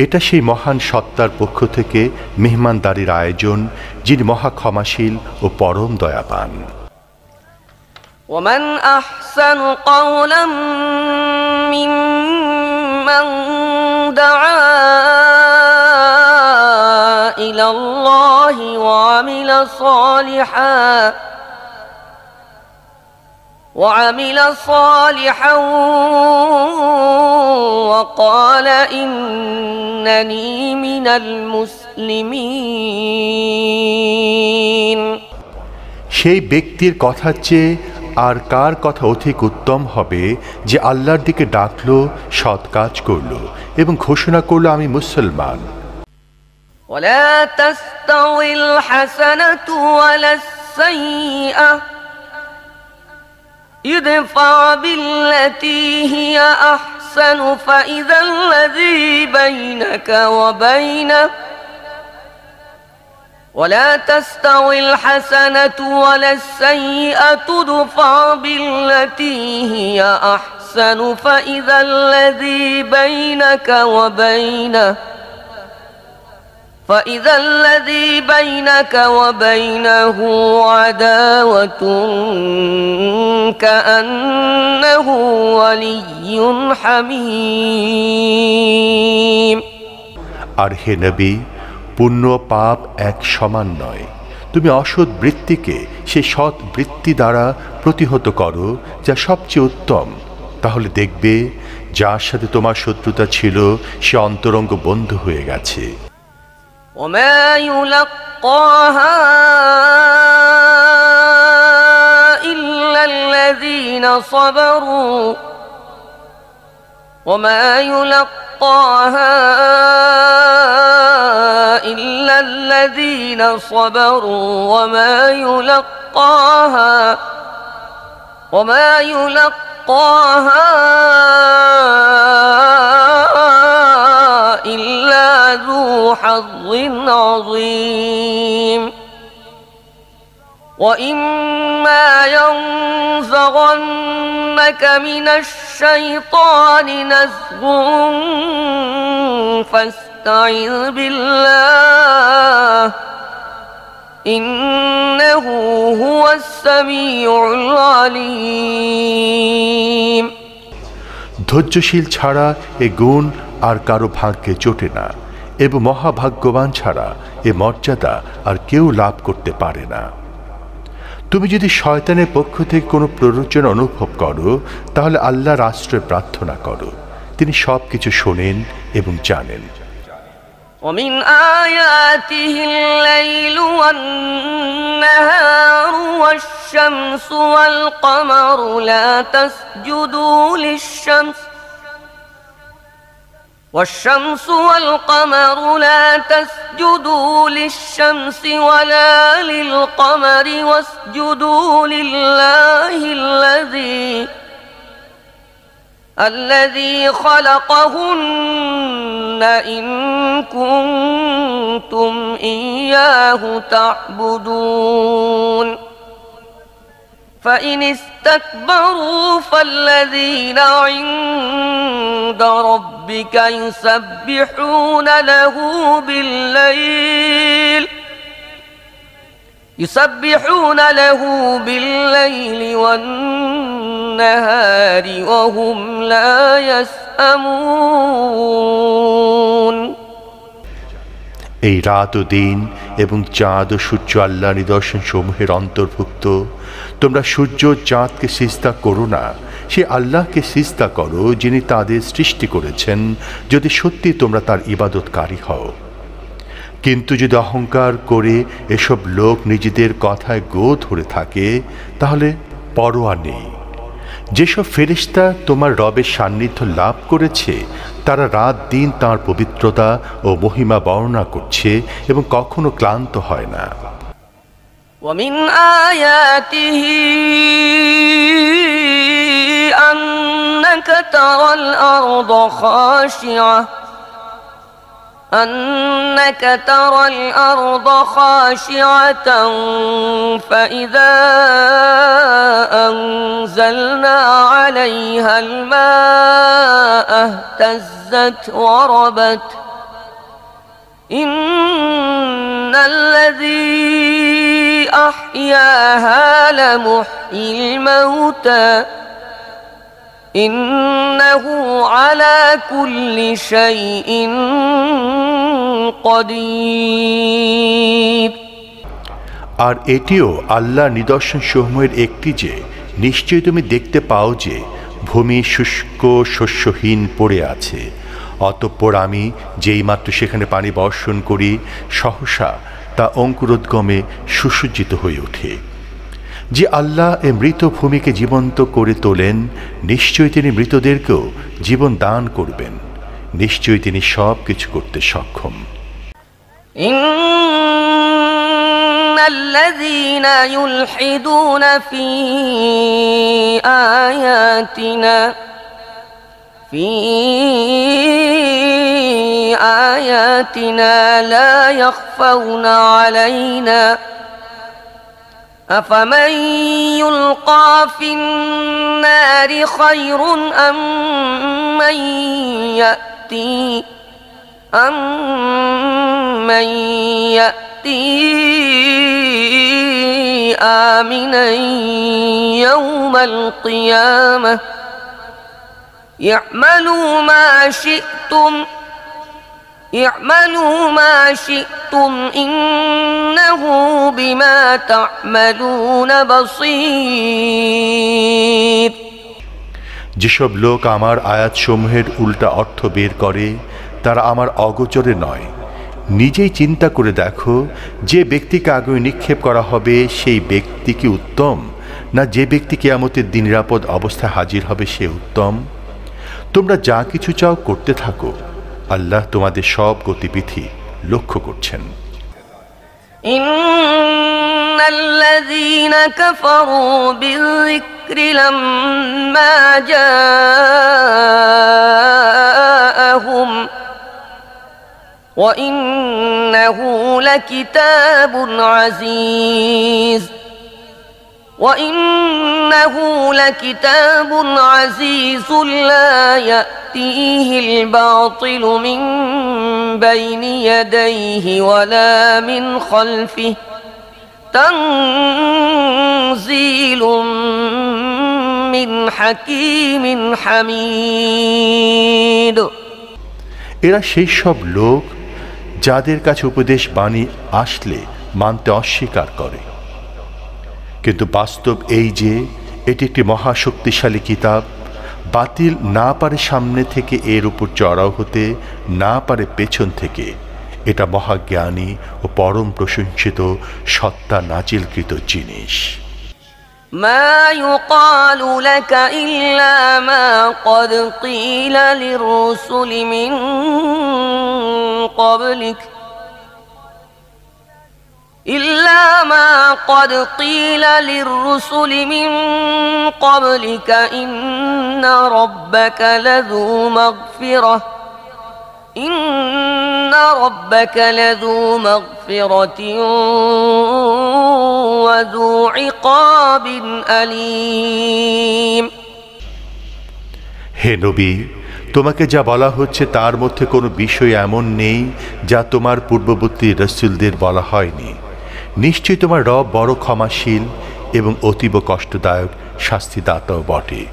এটা সেই মহান সত্তার পক্ষ থেকে মেহমানদারির আয়োজন, যিনি মহা ক্ষমাশীল ও পরম দয়াবান। ومن أحسن قولا ممن دعا إلى الله وعمل صالحا وقال إنني من المسلمين। সেই ব্যক্তির কথা চেয়ে আর কার কথা অধিক উত্তম হবে যে আল্লাহর দিকে ডাকলো, সৎ কাজ করলো এবং ঘোষণা করলো আমি মুসলমান। ولا تستوي الحسنة ولا السيئة ادفع بالتي هي أحسن فإذا الذي بينك وبينه ولا تستوي الحسنة ولا السيئة ادفع بالتي هي أحسن فإذا الذي بينك وبينه عداوة كأنه ولي حميم। আর হে নবী, পুণ্য পাপ এক সমান নয়। তুমি অসৎ বৃত্তিকে সে সৎ বৃত্তি দ্বারা প্রতিহত করো যা সবচেয়ে উত্তম, তাহলে দেখবে যার সাথে তোমার শত্রুতা ছিল সে অন্তরঙ্গ বন্ধু হয়ে গেছে। وما يلقاها إلا الذين صبروا وما يلقاها إلا الذين صبروا وما يلقاها إلا ذو حظ عظيم وإما ينزغنك من الشيطان نزغ فاستعذ بالله إنه هو السميع العليم। ধৈর্যশীল ছাড়া এ গুণ আর কারো ভাগ্যে জোটে না, এবং মহাভাগ্যবান ছাড়া এ মর্যাদা আর কেউ লাভ করতে পারে না। তুমি যদি শয়তানের পক্ষ থেকে কোনো প্ররোচনা অনুভব করো, তাহলে আল্লাহর আশ্রয় প্রার্থনা করো, তিনি সব কিছু শোনেন এবং জানেন। ومن آياته الليل والنهار والشمس والقمر لا تسجدوا للشمس والشمس والقمر لا تسجدوا للشمس ولا للقمر واسجدوا لله الذي خلقهن إن كنتم إياه تعبدون فإن استكبروا فالذين عند ربك يسبحون له بالليل والنهار وهم لا يسأمون এই রাত ও দিন এবং চাঁদ ও সূর্য আল্লাহ নিদর্শন সমূহের অন্তর্ভুক্ত। তোমরা সূর্য চাঁদকে সিজদা করো না, সে আল্লাহকে সিজদা করো যিনি তাদের সৃষ্টি করেছেন, যদি সত্যি তোমরা তার ইবাদতকারী হও। কিন্তু যদি অহংকার করে এসব লোক নিজেদের কথায় গো ধরে থাকে তাহলে পরোয়া নেই। যেসব ফেরেশতা তোমার রবের সান্নিধ্য লাভ করেছে তারা রাত দিন তাঁর পবিত্রতা ও মহিমা বর্ণনা করছে এবং কখনো ক্লান্ত হয় না। ومن آياته أنك ترى الأرض خاشعة فإذا أنزلنا عليها الماء اهتزت وربت إن الذي أحياها لمحيي الموتى إنه على كل شيء قدير। আর এটিও আল্লাহ নিদর্শন সমূহের একটি যে নিশ্চয়ই তুমি দেখতে পাও যে ভূমি শুষ্ক শস্যহীন পড়ে আছে, অতঃপর আমি যেইমাত্র সেখানে পানি বর্ষণ করি সহসা তা অঙ্কুরোদ্গমে সুসজ্জিত হয়ে ওঠে। যে আল্লাহ এ মৃত ভূমিকে জীবন্ত করে তোলেন, নিশ্চয়ই তিনি মৃতদেরকেও জীবন দান করবেন, নিশ্চয়ই তিনি সব কিছু করতে সক্ষম। ইন্নাল্লাযীনা ইউলহিদুনা ফী আয়াতিনা লা ইয়াখফাউনা আলাইনা أفمن يلقى في النار خير أم من يأتي آمنا يوم القيامة اعملوا ما شئتم إنه بما تعملون بصير। যেসব লোক আমার আয়াতসমূহের উল্টা অর্থ বের করে তারা আমার অগোচরে নয়। নিজেই চিন্তা করে দেখো, যে ব্যক্তিকে আগে নিক্ষেপ করা হবে সেই ব্যক্তি কি উত্তম, না যে ব্যক্তি কিয়ামতের দিন নিরাপদ অবস্থায় হাজির হবে সে উত্তম? তোমরা যা কিছু চাও করতে থাকো, আল্লাহ তোমাদের সব গতিবিধি লক্ষ্য করছেন। ইন্নাল্লাযীনা কাফারু বিয-যিকরি লাম্মা জাআহুম ওয়া ইন্নাহু লাকিতাবুন আযীজ وإنه لكتاب عزيز لا يأتيه الباطل من بين يديه ولا من خلفه تنزيل من حكيم حميد। এরা সেই সব লোক যাদের কাছে উপদেশ বাণী আসলে মানতে অস্বীকার করে, কিন্তু বাস্তব এই যে এটি একটি মহাশক্তিশালী কিতাব, বাতিল না পারে সামনে থেকে এর উপর চড়াও হতে, না পারে পেছন থেকে। এটা মহাজ্ঞানী ও পরম প্রশংসিত সত্তা নাজিলকৃত জিনিস। মা ইউকালু লাকা ইল্লা মা ক্বাদ ক্বিলা লির-রুসুলি মিন ক্বাবলিক إلا ما قد قيل للرسل من قبلك إن ربك لذو مغفرة وذو عقاب أليم। হে নবী, তোমাকে যা বলা হচ্ছে তার মধ্যে কোনো বিষয় এমন নেই যা তোমার পূর্ববর্তী রাসূলদের বলা হয়নি। নিশ্চয়ই তোমার রব বড় ক্ষমাশীল এবং অতীব কষ্টদায়ক শাস্তিদাতাও বটে।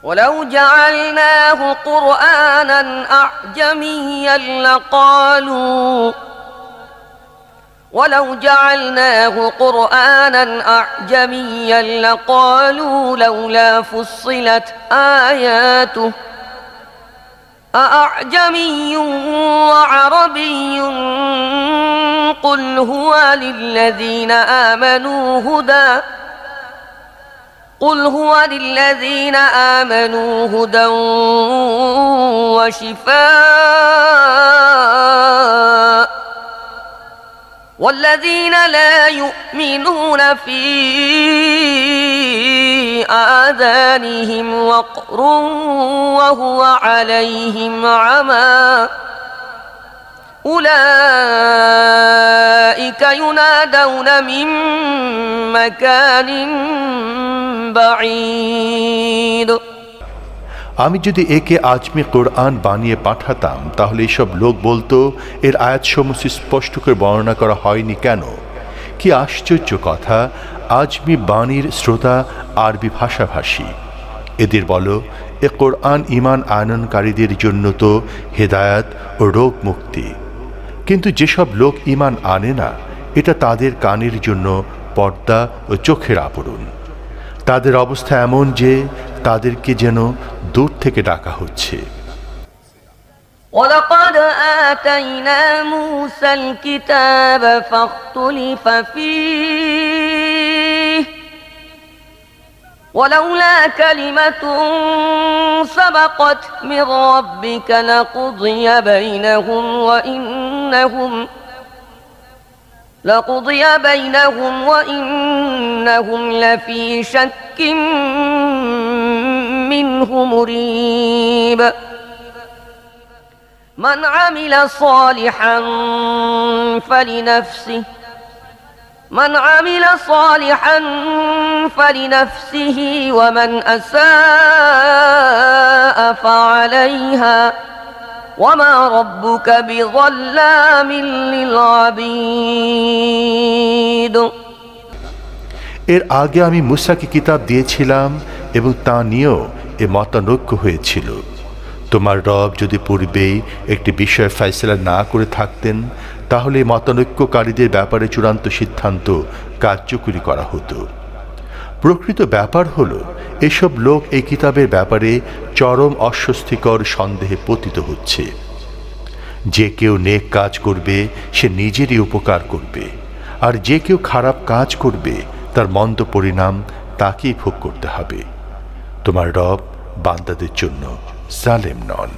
ولو جعلناه قرآنا أعجميا لقالوا لولا فصلت آياته أأعجمي وعربي قل هو للذين آمنوا هدى وشفاء والذين لا يؤمنون في آذانهم وقر وهو عليهم عمى أولئك ينادون من مكان بعيد। আমি যদি একে আজমি কোরআন বানিয়ে পাঠাতাম তাহলে এসব লোক বলতো এর আয়াতসমূহ স্পষ্ট করে বর্ণনা করা হয়নি কেন। কি আশ্চর্য কথা, আজমি বাণীর শ্রোতা আরবি ভাষাভাষী। এদের বলো এ কোরআন ঈমান আনয়নকারীদের জন্য তো হেদায়াত ও রোগ মুক্তি, কিন্তু যেসব লোক ঈমান আনে না এটা তাদের কানের জন্য পর্দা ও চোখের আবরণ। তাদের অবস্থা এমন যে তাদেরকে যেন দূর থেকে ডাকা হচ্ছে। وَلَقَدْ آتَيْنَا مُوسَى الْكِتَابَ فَاخْتُلِفَ فِيهِ وَلَوْلَا كَلِمَةٌ سَبَقَتْ مِنْ رَبِّكَ لَقُضِيَ بَيْنَهُمْ وَإِنَّهُمْ لَفِي شَكٍّ مِّنْهُ مُرِيبٍ من عمل صالحا فلنفسه ومن أساء فعليها وما ربك بظلام للعبيد। এর আগে আমি মুসাকে কিতাব দিয়েছিলাম এবং তা নিয়েও এ মতানৈক্য হয়েছিল। তোমার রব যদি পূর্বেই একটি বিষয় ফয়সালা না করে থাকতেন তাহলে মতানৈক্যকারীদের ব্যাপারে চূড়ান্ত সিদ্ধান্ত কার্যকরী করা হতো। প্রকৃত ব্যাপার হলো এসব লোক এই কিতাবের ব্যাপারে চরম অস্বস্তিকর সন্দেহে পতিত হচ্ছে। যে কেউ নেক কাজ করবে সে নিজেরই উপকার করবে, আর যে কেউ খারাপ কাজ করবে তার মন্দ পরিণাম তাকেই ভোগ করতে হবে। তোমার রব বান্দাদের জন্য জালেম নন।